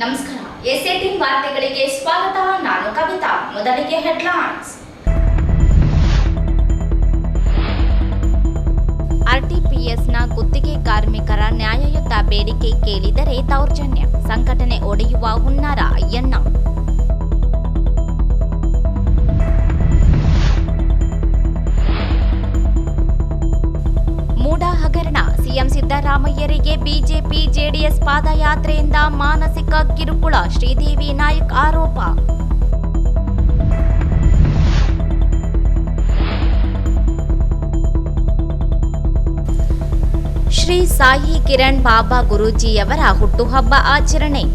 ನಮಸ್ಕಾರ. ಎಸ್18 ವಾರ್ತೆಗಳಿಗೆ ಸ್ವಾಗತ. ನಾನು ಕವಿತಾ. ಮೊದಲಿಗೆ ಹೆಡ್ಲೈನ್ಸ್. ಆರ್ಟಿಪಿಎಸ್ನ ಗುತ್ತಿಗೆ ಕಾರ್ಮಿಕರ ನ್ಯಾಯಯುತ ಬೇಡಿಕೆ ಕೇಳಿದರೆ ದೌರ್ಜನ್ಯ, ಸಂಘಟನೆ ಒಡೆಯುವ ಹುನ್ನಾರ ಅಯ್ಯಣ್ಣ. ಮೂಡ ಹಗರಣ, ಸಿಎಂ ಸಿದ್ದರಾಮಯ್ಯರಿಗೆ ಬಿಜೆಪಿ ಜೆಡಿಎಸ್ ಪಾದಯಾತ್ರೆಯಿಂದ ಮಾನಸಿಕ ಕಿರುಕುಳ, ಶ್ರೀದೇವಿ ನಾಯಕ್ ಆರೋಪ. ಶ್ರೀ ಸಾಯಿ ಕಿರಣ್ ಬಾಬಾ ಗುರೂಜಿಯವರ ಹುಟ್ಟುಹಬ್ಬ ಆಚರಣೆ.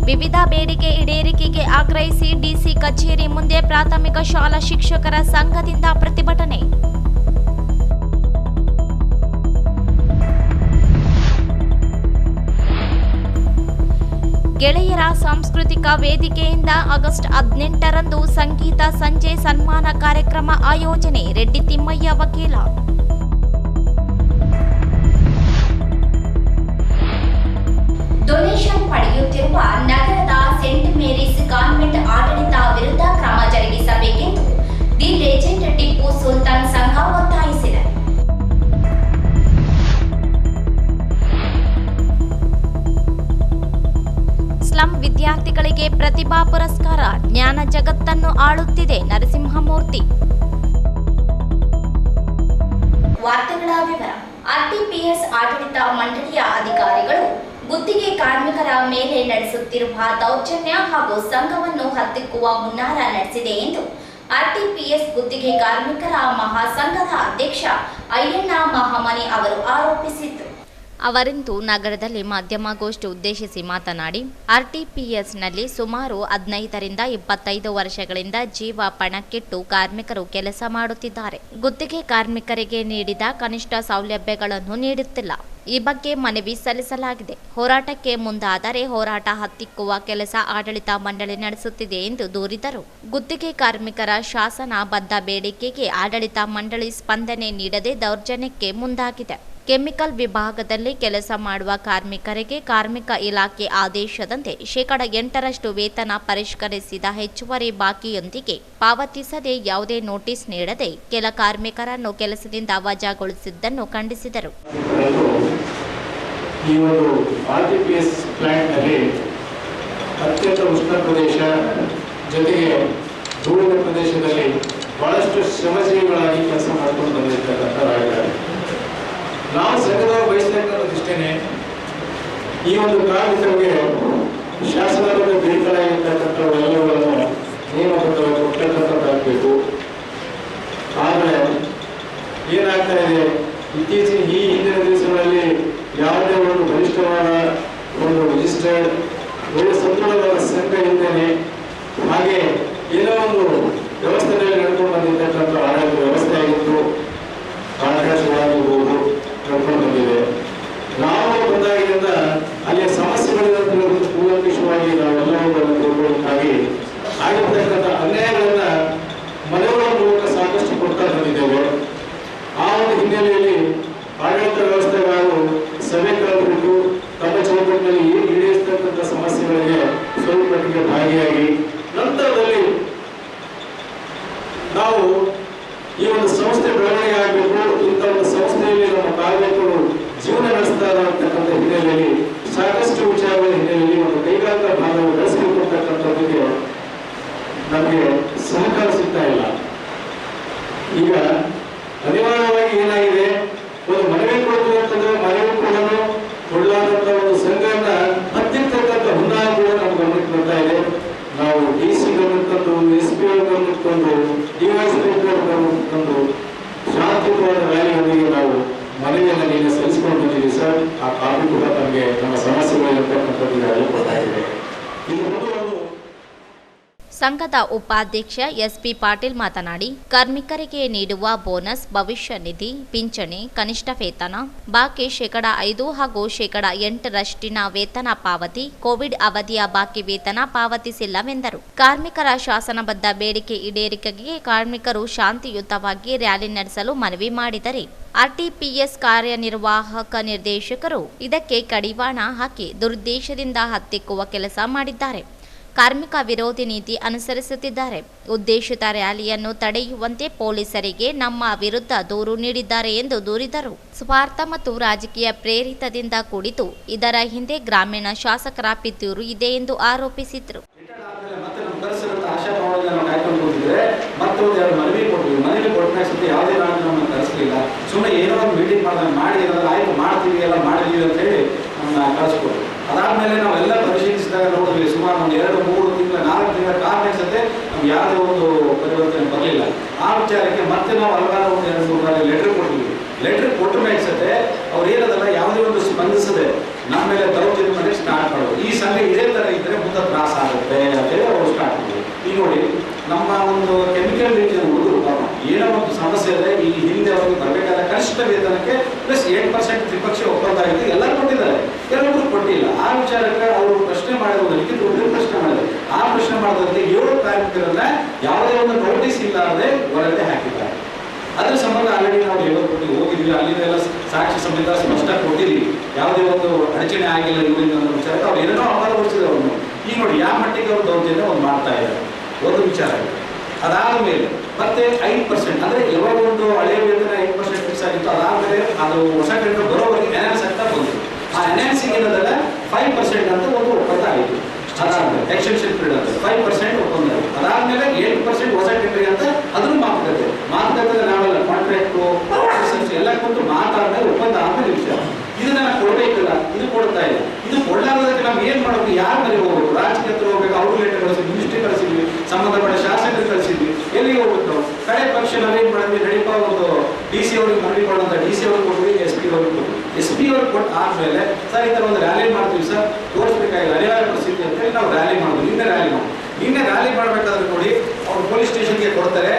ವಿವಿಧ ಬೇಡಿಕೆ ಈಡೇರಿಕೆಗೆ ಆಗ್ರಹಿಸಿ ಡಿಸಿ ಕಚೇರಿ ಮುಂದೆ ಪ್ರಾಥಮಿಕ ಶಾಲಾ ಶಿಕ್ಷಕರ ಸಂಘದಿಂದ ಪ್ರತಿಭಟನೆ. ಗೆಳೆಯರ ಸಾಂಸ್ಕೃತಿಕ ವೇದಿಕೆಯಿಂದ ಆಗಸ್ಟ್ 18ರಂದು ಸಂಗೀತ ಸಂಜೆ ಸನ್ಮಾನ ಕಾರ್ಯಕ್ರಮ ಆಯೋಜನೆ. ರೆಡ್ಡಿ ತಿಮ್ಮಯ್ಯ ವಕೀಲ. ಡೊನೇಷನ್ ಪಡೆಯುತ್ತಿರುವ ನಗರದ ಸೇಂಟ್ ಮೇರೀಸ್ ಕಾನ್ವೆಂಟ್ ಆಡಳಿತ ವಿರುದ್ಧ ಕ್ರಮ ಜರುಗಿಸಬೇಕೆಂದು ದಿ ಲೆಜೆಂಡ್ ಟಿಪ್ಪು ಸುಲ್ತಾನ್ ಸಂಘ ಒತ್ತಾಯಿಸಿದೆ. ಸ್ಲಂ ವಿದ್ಯಾರ್ಥಿಗಳಿಗೆ ಪ್ರತಿಭಾ ಪುರಸ್ಕಾರ, ಜ್ಞಾನ ಜಗತ್ತನ್ನು ಆಳುತ್ತಿದೆ ನರಸಿಂಹಮೂರ್ತಿ. ವಾರ್ತೆಗಳ ವಿವರ. ಆರ್ಟಿಪಿಎಸ್ ಆಡಳಿತ ಮಂಡಳಿಯ ಅಧಿಕಾರಿಗಳು ಗುತ್ತಿಗೆ ಕಾರ್ಮಿಕರ ಮೇಲೆ ನಡೆಸುತ್ತಿರುವ ದೌರ್ಜನ್ಯ ಹಾಗೂ ಸಂಘವನ್ನು ಹತ್ತಿಕ್ಕುವ ಹುನ್ನಾರ ನಡೆಸಿದೆ ಎಂದು ಆರ್ಟಿಪಿಎಸ್ ಗುತ್ತಿಗೆ ಕಾರ್ಮಿಕರ ಮಹಾಸಂಘದ ಅಧ್ಯಕ್ಷ ಅಯ್ಯಣ್ಣ ಮಹಾಮನಿ ಅವರು ಆರೋಪಿಸಿದರು. ಅವರಿಂದು ನಗರದಲ್ಲಿ ಮಾಧ್ಯಮಗೋಷ್ಠಿ ಉದ್ದೇಶಿಸಿ ಮಾತನಾಡಿ, ಆರ್ಟಿಪಿಎಸ್ನಲ್ಲಿ ಸುಮಾರು 15ರಿಂದ 25 ವರ್ಷಗಳಿಂದ ಜೀವ ಪಣಕ್ಕಿಟ್ಟು ಕಾರ್ಮಿಕರು ಕೆಲಸ ಮಾಡುತ್ತಿದ್ದಾರೆ. ಗುತ್ತಿಗೆ ಕಾರ್ಮಿಕರಿಗೆ ನೀಡಿದ ಕನಿಷ್ಠ ಸೌಲಭ್ಯಗಳನ್ನು ನೀಡುತ್ತಿಲ್ಲ. ಈ ಬಗ್ಗೆ ಮನವಿ ಸಲ್ಲಿಸಲಾಗಿದೆ. ಹೋರಾಟಕ್ಕೆ ಮುಂದಾದರೆ ಹೋರಾಟ ಹತ್ತಿಕ್ಕುವ ಕೆಲಸ ಆಡಳಿತ ಮಂಡಳಿ ನಡೆಸುತ್ತಿದೆ ಎಂದು ದೂರಿದರು. ಗುತ್ತಿಗೆ ಕಾರ್ಮಿಕರ ಶಾಸನಬದ್ಧ ಬೇಡಿಕೆಗೆ ಆಡಳಿತ ಮಂಡಳಿ ಸ್ಪಂದನೆ ನೀಡದೆ ದೌರ್ಜನ್ಯಕ್ಕೆ ಮುಂದಾಗಿದೆ. ಕೆಮಿಕಲ್ ವಿಭಾಗದಲ್ಲಿ ಕೆಲಸ ಮಾಡುವ ಕಾರ್ಮಿಕರಿಗೆ ಕಾರ್ಮಿಕ ಇಲಾಖೆ ಆದೇಶದಂತೆ ಶೇಕಡಾ 8ರಷ್ಟು ವೇತನ ಪರಿಷ್ಕರಿಸಿದ ಹೆಚ್ಚುವರಿ ಬಾಕಿಯೊಂದಿಗೆ ಪಾವತಿಸದೆ ಯಾವುದೇ ನೋಟಿಸ್ ನೀಡದೆ ಕೆಲ ಕಾರ್ಮಿಕರನ್ನು ಕೆಲಸದಿಂದ ವಜಾಗೊಳಿಸಿದ್ದನ್ನು ಖಂಡಿಸಿದರು. ಈ ಒಂದು ಆರ್ಟಿಪಿಎಸ್ ಪ್ಲಾಂಟ್ನಲ್ಲಿ ಅತ್ಯಂತ ಉಷ್ಣ ಪ್ರದೇಶ ಜೊತೆಗೆ ಧೂಳಿನ ಪ್ರದೇಶದಲ್ಲಿ ಬಹಳಷ್ಟು ಶ್ರಮಜೀವಿಗಳಾಗಿ ಕೆಲಸ ಮಾಡ್ಕೊಂಡು ಬಂದಿರ್ತಕ್ಕಂಥವರಾಗಿದ್ದಾರೆ. ನಾವು ಸಂಘದವರು ಬಯಸ್ತಕ್ಕಂಥದ್ದು ಇಷ್ಟೇನೆ, ಈ ಒಂದು ಕಾರ್ಮಿಕರಿಗೆ ಶಾಸನದ ಬೇಡಿಕೆಗಳಾಗಿರ್ತಕ್ಕಂಥ ಎಲ್ಲವುಗಳನ್ನು ನೇಮಕವಾಗಿ ಕೊಡ್ತಕ್ಕಂಥದ್ದಾಗಬೇಕು. ಆದರೆ ಏನಾಗ್ತಾ ಇದೆ, ಇತ್ತೀಚಿನ ಈ ಹಿಂದಿನ ದಿವಸಗಳಲ್ಲಿ ಯಾವುದೇ ಒಂದು ಬಲಿಷ್ಠವಾದ ಒಂದು ರಿಜಿಸ್ಟರ್ಡ್ ಒಳ್ಳೆ ಸದೃಢವಾದ ಸಂಘ ಇದ್ದೇನೆ, ಹಾಗೆ ಏನೋ ಒಂದು ವ್ಯವಸ್ಥೆಯಲ್ಲಿ ನಡ್ಕೊಂಡು ಬಂದಿರ್ತಕ್ಕಂಥ ಆಡಳಿತ ವ್ಯವಸ್ಥೆ ಆಗಿತ್ತು, ಕಾಂಟ್ರಾಕ್ಟ್ಗಳಾಗಿರ್ಬೋದು ನಡ್ಕೊಂಡು ಬಂದಿದೆ. ನಾವು ಬಂದಾಗಿನಿಂದ ಅಲ್ಲಿಯ ಸಮಸ್ಯೆಗಳನ್ನು ಕೂಲಂಕಷವಾಗಿ ನಾವೆಲ್ಲವನ್ನು ತಿಳ್ಕೊಳ್ಳೋಕ್ಕಾಗಿ ಆಗಿರ್ತಕ್ಕಂಥ ಅನ್ಯಾಯಗಳನ್ನ ಮನೆಗಳ ಮೂಲಕ ಸಾಕಷ್ಟು ಕೊಡ್ತಾ ಬಂದಿದ್ದೇವೆ. ಆ ಒಂದು ಹಿನ್ನೆಲೆಯಲ್ಲಿ ಆಡಳಿತ ವ್ಯವಸ್ಥೆಗಳು ಸಭೆ ಕಳೆದುಬಿಟ್ಟು ತಮ್ಮ ಚೌಕಟ್ಟಿನಲ್ಲಿ ಈಡೇರಿಸತಕ್ಕಂಥ ಸಮಸ್ಯೆಗಳಿಗೆ ಸ್ವಲ್ಪ ಮಟ್ಟಿಗೆ ಭಾಗಿಯಾಗಿ ನಂತರದಲ್ಲಿ ನಾವು ಈ ಒಂದು ಸಂಸ್ಥೆ ಬೆಳವಣಿಗೆ ಆಗಬೇಕು, ಇಂಥ ಒಂದು ಸಂಸ್ಥೆಯಲ್ಲಿ ನಮ್ಮ ಕಾರ್ಮಿಕರು ಜೀವನ ನಡೆಸ್ತಾ ಇರತಕ್ಕಂಥ ಹಿನ್ನೆಲೆಯಲ್ಲಿ ಸಾಕಷ್ಟು ವಿಚಾರಗಳ ಹಿನ್ನೆಲೆಯಲ್ಲಿ ಒಂದು ಕೈಗಾರಿಕಾ ಭಾಗವನ್ನು ಬೆಳೆಸಬೇಕು ಅಂತಕ್ಕಂಥದ್ದಕ್ಕೆ ನಮಗೆ ಸಹಕಾರ ಸಿಗ್ತಾ ಇಲ್ಲ. ಈಗ ಅನಿವಾರ್ಯವಾಗಿ ಏನಾಗಿದೆ, ಒಂದು ಮನವಿ ಕೊಡ್ತೀವಿ ಅಂತಂದ್ರೆ ಮನವಿ ಕೊಡಲು ಕೊಡಲಾದಂಥ ಒಂದು ಸಂಘನ ಹತ್ತಿರ್ತಕ್ಕಂಥ ಹುನ್ನಾರ ಕೂಡ ನಮ್ಮ ಗಮನಕ್ಕೆ ಬರ್ತಾ ಇದೆ. ನಾವು ಡಿಸಿ ಗಮನಕ್ಕೆ ತಂದು, SP ಗಮನಕ್ಕೆ ತಂದು, DYSP ಗಮನಕ್ಕೆ ತಂದು ಶಾಂತಿಯುತವಾದ ರ್ಯಾಲಿಯೊಂದಿಗೆ ನಾವು ಮನವಿಯನ್ನು ನೀನು ಸಲ್ಲಿಸಿಕೊಂಡು ಬಂದಿದ್ದೀವಿ ಸರ್. ಆ ಕಾಪಿ ಕೂಡ ನಮಗೆ ನಮ್ಮ ಸಮಸ್ಯೆಗಳಿರ್ತಕ್ಕಂಥದ್ದು ಹೇಳ್ಕೊಡ್ತಾ ಇದೆ. ಇದು ಸಂಘದ ಉಪಾಧ್ಯಕ್ಷ ಎಸ್ಪಿ ಪಾಟೀಲ್ ಮಾತನಾಡಿ, ಕಾರ್ಮಿಕರಿಗೆ ನೀಡುವ ಬೋನಸ್, ಭವಿಷ್ಯ ನಿಧಿ, ಪಿಂಚಣಿ, ಕನಿಷ್ಠ ವೇತನ, ಬಾಕಿ 5% ಹಾಗೂ 8% ವೇತನ ಪಾವತಿ, ಕೋವಿಡ್ ಅವಧಿಯ ಬಾಕಿ ವೇತನ ಪಾವತಿಸಿಲ್ಲವೆಂದರು. ಕಾರ್ಮಿಕರ ಶಾಸನಬದ್ಧ ಬೇಡಿಕೆ ಈಡೇರಿಕೆಗೆ ಕಾರ್ಮಿಕರು ಶಾಂತಿಯುತವಾಗಿ ರ್ಯಾಲಿ ನಡೆಸಲು ಮನವಿ ಮಾಡಿದರೆ ಆರ್ಟಿಪಿಎಸ್ ಕಾರ್ಯನಿರ್ವಾಹಕ ನಿರ್ದೇಶಕರು ಇದಕ್ಕೆ ಕಡಿವಾಣ ಹಾಕಿ ದುರುದ್ದೇಶದಿಂದ ಹತ್ತಿಕ್ಕುವ ಕೆಲಸ ಮಾಡಿದ್ದಾರೆ. ಕಾರ್ಮಿಕ ವಿರೋಧಿ ನೀತಿ ಅನುಸರಿಸುತ್ತಿದ್ದಾರೆ. ಉದ್ದೇಶಿತ ರ್ಯಾಲಿಯನ್ನು ತಡೆಯುವಂತೆ ಪೊಲೀಸರಿಗೆ ನಮ್ಮ ವಿರುದ್ಧ ದೂರು ನೀಡಿದ್ದಾರೆ ಎಂದು ದೂರಿದರು. ಸ್ವಾರ್ಥ ಮತ್ತು ರಾಜಕೀಯ ಪ್ರೇರಿತದಿಂದ ಕೂಡಿತು. ಇದರ ಹಿಂದೆ ಗ್ರಾಮೀಣ ಶಾಸಕರ ಪಿತೂರು ಇದೆ ಎಂದು ಆರೋಪಿಸಿದರು. ಸುಮ್ಮನೆ ಏನೋ ಒಂದು ಮೀಟಿಂಗ್ ಮಾಡಿ ಆಯ್ತು ಮಾಡ್ತೀವಿ ಎಲ್ಲ ಮಾಡಿದೀವಿ ಅಂತ ಹೇಳಿ ನಮ್ಮನ್ನ ಕಳಿಸ್ಕೊಡ್ರು. ಅದಾದ್ಮೇಲೆ ನಾವೆಲ್ಲ ಪರಿಶೀಲಿಸಿದಾಗ ನೋಡಿದ್ವಿ, ಸುಮಾರು ಒಂದು 2, 3 ತಿಂಗಳ 4 ತಿಂಗಳ ಕಾರಣಕ್ಕೆ ನಮ್ಗೆ ಯಾವುದೇ ಒಂದು ಪರಿವರ್ತನೆ ಬರಲಿಲ್ಲ. ಆ ವಿಚಾರಕ್ಕೆ ಮತ್ತೆ ನಾವು ಹಲವಾರು ಒಂದು 2-3 ಬಾರಿ ಲೆಟರ್ ಕೊಟ್ಟಿದ್ವಿ. ಲೆಟರ್ ಕೊಟ್ಟ ಮೇಲೆ ಸತೆ ಅವ್ರು ಏನದಲ್ಲ ಯಾವುದೇ ಒಂದು ಸ್ಪಂದಿಸದೆ ನಮ್ಮ ಮೇಲೆ ದೌರ್ಜನ್ಯ ಮಾಡಿ ಸ್ಟಾರ್ಟ್ ಮಾಡೋದು. ಈ ಸಂಘ ಇದೇ ಥರ ಇದ್ದರೆ ಮುಂದೆ ತ್ರಾಸ ಆಗುತ್ತೆ ಅಂತೇಳಿ ಅವರು ಸ್ಟಾರ್ಟ್ ಮಾಡಿದ್ರು. ಈಗ ನೋಡಿ, ನಮ್ಮ ಒಂದು ಕೆಮಿಕಲ್ ಇಂಜಿನ್ ಹುಡುಗರು ಏನೋ ಒಂದು ಸಮಸ್ಯೆ ಇದೆ. ಈ ಹಿಂದೆ ಅವ್ರಿಗೆ ಬರಬೇಕಾದ ಕನಿಷ್ಠ ವೇತನಕ್ಕೆ ಪ್ಲಸ್ 8% ತ್ರಿಪಕ್ಷ ಒಪ್ಪಂದ ಆಗಿತ್ತು. ಎಲ್ಲರೂ ಕೊಟ್ಟಿದ್ದಾರೆ, ಕೆಲವೊಬ್ರು ಕೊಟ್ಟಿಲ್ಲ. ಆ ವಿಚಾರಕ್ಕೆ ಅವರು ಪ್ರಶ್ನೆ ಮಾಡಿದ್ರು, ಲಿಖಿತ ರೂಪದಲ್ಲಿ ಪ್ರಶ್ನೆ ಮಾಡಿದ್ರು. ಆ ಪ್ರಶ್ನೆ ಮಾಡೋದಕ್ಕೆ 7 ಕಾರ್ಮಿಕರನ್ನ ಯಾವುದೇ ಒಂದು ನೋಟಿಸ್ ಇಲ್ಲದೆ ಹೊರಗಡೆ ಹಾಕಿದ್ದಾರೆ. ಅದ್ರ ಸಂಬಂಧ ಆಲ್ರೆಡಿ ನಾವು ಲೇಬರ್ ಹೋಗಿದ್ವಿ, ಅಲ್ಲಿಂದೆಲ್ಲ ಸಾಕ್ಷಿ ಸಮೇತ ಸ್ಪಷ್ಟ ಕೊಟ್ಟಿದ್ದೀವಿ. ಯಾವುದೇ ಒಂದು ಅಡಚಣೆ ಆಗಿಲ್ಲ ಇವರಿಂದ ಅನ್ನೋ ವಿಚಾರಕ್ಕೆ ಅವ್ರು ಏನೇನೋ ಅಪರಾಧ ಹೊರಿಸಿದ್ರು ಅವ್ರನ್ನು. ಈಗ ನೋಡಿ ಯಾವ ಮಟ್ಟಿಗೆ ಅವ್ರು ದೌರ್ಜನ್ಯ ಒಂದು ಮಾಡ್ತಾ ಇದ್ದಾರೆ ಒಂದು ವಿಚಾರ. ಅದಾದ ಮೇಲೆ ಮತ್ತೆ 5% ಅಂದರೆ ಯಾವಾಗ ಒಂದು ಹಳೆಯ ವೇತನ 5% ಫಿಕ್ಸ್ ಆಗಿತ್ತು, ಅದಾದಮೇಲೆ ಅದು ಹೊಸ ಟೆಂಡರ್ ಬರೋವರೆಗೆ ಎನ್ಹಾನ್ಸ್ ಆಗ್ತಾ ಬಂತು. ಆ ಎನ್ಹಾನ್ಸಿಂಗ್ ಏನದಲ್ಲ 5% ಅಂತ ಒಂದು ಒಪ್ಪಂದ ಆಯಿತು. ಅದಾದ್ಮೇಲೆ ಎಕ್ಸ್ಟೆನ್ಷನ್ ಪೀರಿಯಡ್ ಅಂತ 5% ಒಪ್ಪಂದ ಆಯಿತು. ಅದಾದ್ಮೇಲೆ 8% ಹೊಸ ಟೆಂಡರ್ ಅಂತ ಅದನ್ನು ಮಾತುಕತೆ ನಾವೆಲ್ಲ ಕಾಂಟ್ರಾಕ್ಟು ಎಲ್ಲ ಕೊಟ್ಟು ಮಾತಾದ್ಮೇಲೆ ಒಪ್ಪಂದ ಆದ್ಮೇಲೆ ವಿಷಯ ಇದನ್ನ ಕೊಡಬೇಕಿಲ್ಲ, ಇದು ಕೊಡ್ತಾ ಇಲ್ಲ. ಇದು ಕೊಡಲಾರದಕ್ಕೆ ನಾವು ಏನ್ ಮಾಡಬೇಕು? ಯಾರ ಮನೆಗೆ ಹೋಗ್ಬೇಕು? ರಾಜಕೀಯ ಹತ್ರ ಹೋಗ್ಬೇಕು, ಅವ್ರ ಲೆಟರ್ ಕಳಿಸಿದ್ವಿ, ಮಿನಿಸ್ಟ್ರಿ ಕಳಿಸಿದ್ವಿ, ಸಂಬಂಧಪಟ್ಟ ಶಾಸಕರು ಕಳಿಸಿದ್ವಿ, ಎಲ್ಲಿಗೆ ಹೋಗ್ಬೇಕು ನಾವು? ಕಡೆ ಪಕ್ಷ ನಾವೇನ್ ಮಾಡಿದ್ವಿ, ನಡೀಪ ಒಂದು DC ಅವ್ರಿಗೆ ಮನವಿ ಕೊಡೋಂತ DC ಅವ್ರಿಗೆ ಕೊಟ್ವಿ, SP ಅವ್ರಿಗೆ ಕೊಟ್ವಿ. SP ಅವ್ರಿಗೆ ಕೊಟ್ಟು ಆದ್ಮೇಲೆ ಸರ್ ಈ ಥರ ಒಂದು ರ್ಯಾಲಿ ಮಾಡ್ತೀವಿ ಸರ್, ತೋರಿಸ್ಬೇಕಾಗಿಲ್ಲ ಅನಿವಾರ್ಯ ಪರಿಸ್ಥಿತಿ ಅಂತೇಳಿ ನಾವು ರ್ಯಾಲಿ ಮಾಡಿದ್ವಿ. ನಿನ್ನೆ ರ್ಯಾಲಿ ಮಾಡಬೇಕಾದ್ರೆ ನೋಡಿ ಅವ್ರು ಪೊಲೀಸ್ ಸ್ಟೇಷನ್ಗೆ ಕೊಡ್ತಾರೆ,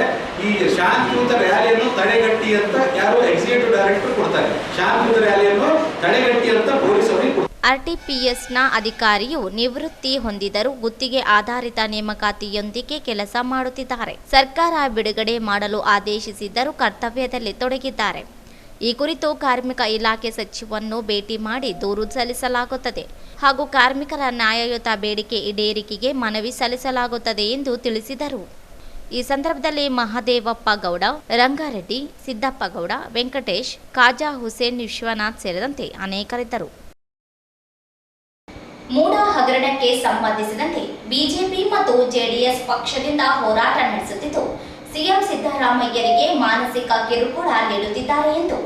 ಈ ಶಾಂತಿಯುತ ರ್ಯಾಲಿಯನ್ನು ತಡೆಗಟ್ಟಿ ಅಂತ ಯಾರು ಎಕ್ಸಿಕ್ಯೂಟಿವ್ ಡೈರೆಕ್ಟರ್ ಕೊಡ್ತಾರೆ. ಶಾಂತಿಯುತ ರ್ಯಾಲಿಯನ್ನು ತಡೆಗಟ್ಟಿ ಅಂತ ಪೊಲೀಸ್ ಅವರಿಗೆ. ಆರ್ಟಿಪಿಎಸ್ನ ಅಧಿಕಾರಿಯು ನಿವೃತ್ತಿ ಹೊಂದಿದರೂ ಗುತ್ತಿಗೆ ಆಧಾರಿತ ನೇಮಕಾತಿಯೊಂದಿಗೆ ಕೆಲಸ ಮಾಡುತ್ತಿದ್ದಾರೆ. ಸರ್ಕಾರ ಬಿಡುಗಡೆ ಮಾಡಲು ಆದೇಶಿಸಿದ್ದರೂ ಕರ್ತವ್ಯದಲ್ಲಿ ತೊಡಗಿದ್ದಾರೆ. ಈ ಕುರಿತು ಕಾರ್ಮಿಕ ಇಲಾಖೆ ಸಚಿವರನ್ನು ಭೇಟಿ ಮಾಡಿ ದೂರು ಸಲ್ಲಿಸಲಾಗುತ್ತದೆ ಹಾಗೂ ಕಾರ್ಮಿಕರ ನ್ಯಾಯಯುತ ಬೇಡಿಕೆ ಈಡೇರಿಕೆಗೆ ಮನವಿ ಸಲ್ಲಿಸಲಾಗುತ್ತದೆ ಎಂದು ತಿಳಿಸಿದರು. ಈ ಸಂದರ್ಭದಲ್ಲಿ ಮಹದೇವಪ್ಪ ಗೌಡ, ರಂಗಾರೆಡ್ಡಿ, ಸಿದ್ದಪ್ಪ ಗೌಡ, ವೆಂಕಟೇಶ್, ಖಾಜಾ ಹುಸೇನ್, ವಿಶ್ವನಾಥ್ ಸೇರಿದಂತೆ ಅನೇಕರಿದ್ದರು. ಮೂಡ ಹಗರಣಕ್ಕೆ ಸಂಬಂಧಿಸಿದಂತೆ ಬಿಜೆಪಿ ಮತ್ತು ಜೆಡಿಎಸ್ ಪಕ್ಷದಿಂದ ಹೋರಾಟ ನಡೆಸುತ್ತಿದ್ದು, ಸಿಎಂ ಸಿದ್ದರಾಮಯ್ಯರಿಗೆ ಮಾನಸಿಕ ಕಿರುಕುಳ ನೀಡುತ್ತಿದ್ದಾರೆ ಎಂದು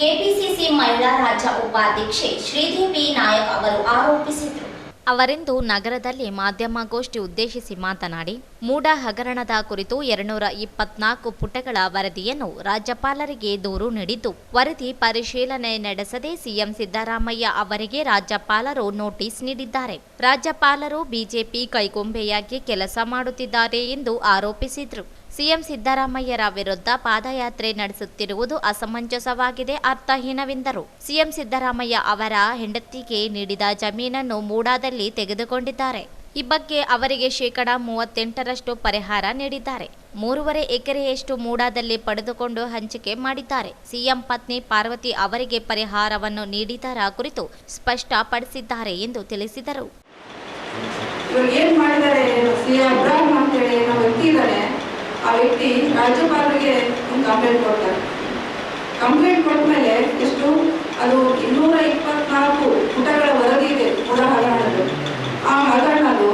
ಕೆಪಿಸಿಸಿ ಮಹಿಳಾ ರಾಜ್ಯ ಉಪಾಧ್ಯಕ್ಷೆ ಶ್ರೀದೇವಿ ನಾಯಕ್ ಅವರು ಆರೋಪಿಸಿದರು. ಅವರಿಂದು ನಗರದಲ್ಲಿ ಮಾಧ್ಯಮಗೋಷ್ಠಿ ಉದ್ದೇಶಿಸಿ ಮಾತನಾಡಿ, ಮೂಡ ಹಗರಣದ ಕುರಿತು 224 ಪುಟಗಳ ವರದಿಯನ್ನು ರಾಜ್ಯಪಾಲರಿಗೆ ದೂರು ನೀಡಿದ್ದು, ವರದಿ ಪರಿಶೀಲನೆ ನಡೆಸದೆ ಸಿಎಂ ಸಿದ್ದರಾಮಯ್ಯ ಅವರಿಗೆ ರಾಜ್ಯಪಾಲರು ನೋಟಿಸ್ ನೀಡಿದ್ದಾರೆ. ರಾಜ್ಯಪಾಲರು ಬಿಜೆಪಿ ಕೈಗೊಂಬೆಯಾಗಿ ಕೆಲಸ ಮಾಡುತ್ತಿದ್ದಾರೆ ಎಂದು ಆರೋಪಿಸಿದರು. ಸಿಎಂ ಸಿದ್ದರಾಮಯ್ಯರ ವಿರುದ್ಧ ಪಾದಯಾತ್ರೆ ನಡೆಸುತ್ತಿರುವುದು ಅಸಮಂಜಸವಾಗಿದೆ, ಅರ್ಥಹೀನವೆಂದರು. ಸಿಎಂ ಸಿದ್ದರಾಮಯ್ಯ ಅವರ ಹೆಂಡತಿಗೆ ನೀಡಿದ ಜಮೀನನ್ನು ಮೂಡಾದಲ್ಲಿ ತೆಗೆದುಕೊಂಡಿದ್ದಾರೆ. ಈ ಬಗ್ಗೆ ಅವರಿಗೆ 38% ಪರಿಹಾರ ನೀಡಿದ್ದಾರೆ. 3.5 ಎಕರೆಯಷ್ಟು ಮೂಡಾದಲ್ಲಿ ಪಡೆದುಕೊಂಡು ಹಂಚಿಕೆ ಮಾಡಿದ್ದಾರೆ. ಸಿಎಂ ಪತ್ನಿ ಪಾರ್ವತಿ ಅವರಿಗೆ ಪರಿಹಾರವನ್ನು ನೀಡಿದರ ಕುರಿತು ಸ್ಪಷ್ಟಪಡಿಸಿದ್ದಾರೆ ಎಂದು ತಿಳಿಸಿದರು. ಆ ವ್ಯಕ್ತಿ ರಾಜ್ಯಪಾಲರಿಗೆ ಒಂದು ಕಂಪ್ಲೇಂಟ್ ಕೊಟ್ಟ ಮೇಲೆ ಎಷ್ಟು ಅದು 224 ಪುಟಗಳ ವರದಿ ಇದೆ ಮೂಡ ಹಗರಣದ್ದು. ಆ ಹಗರಣದು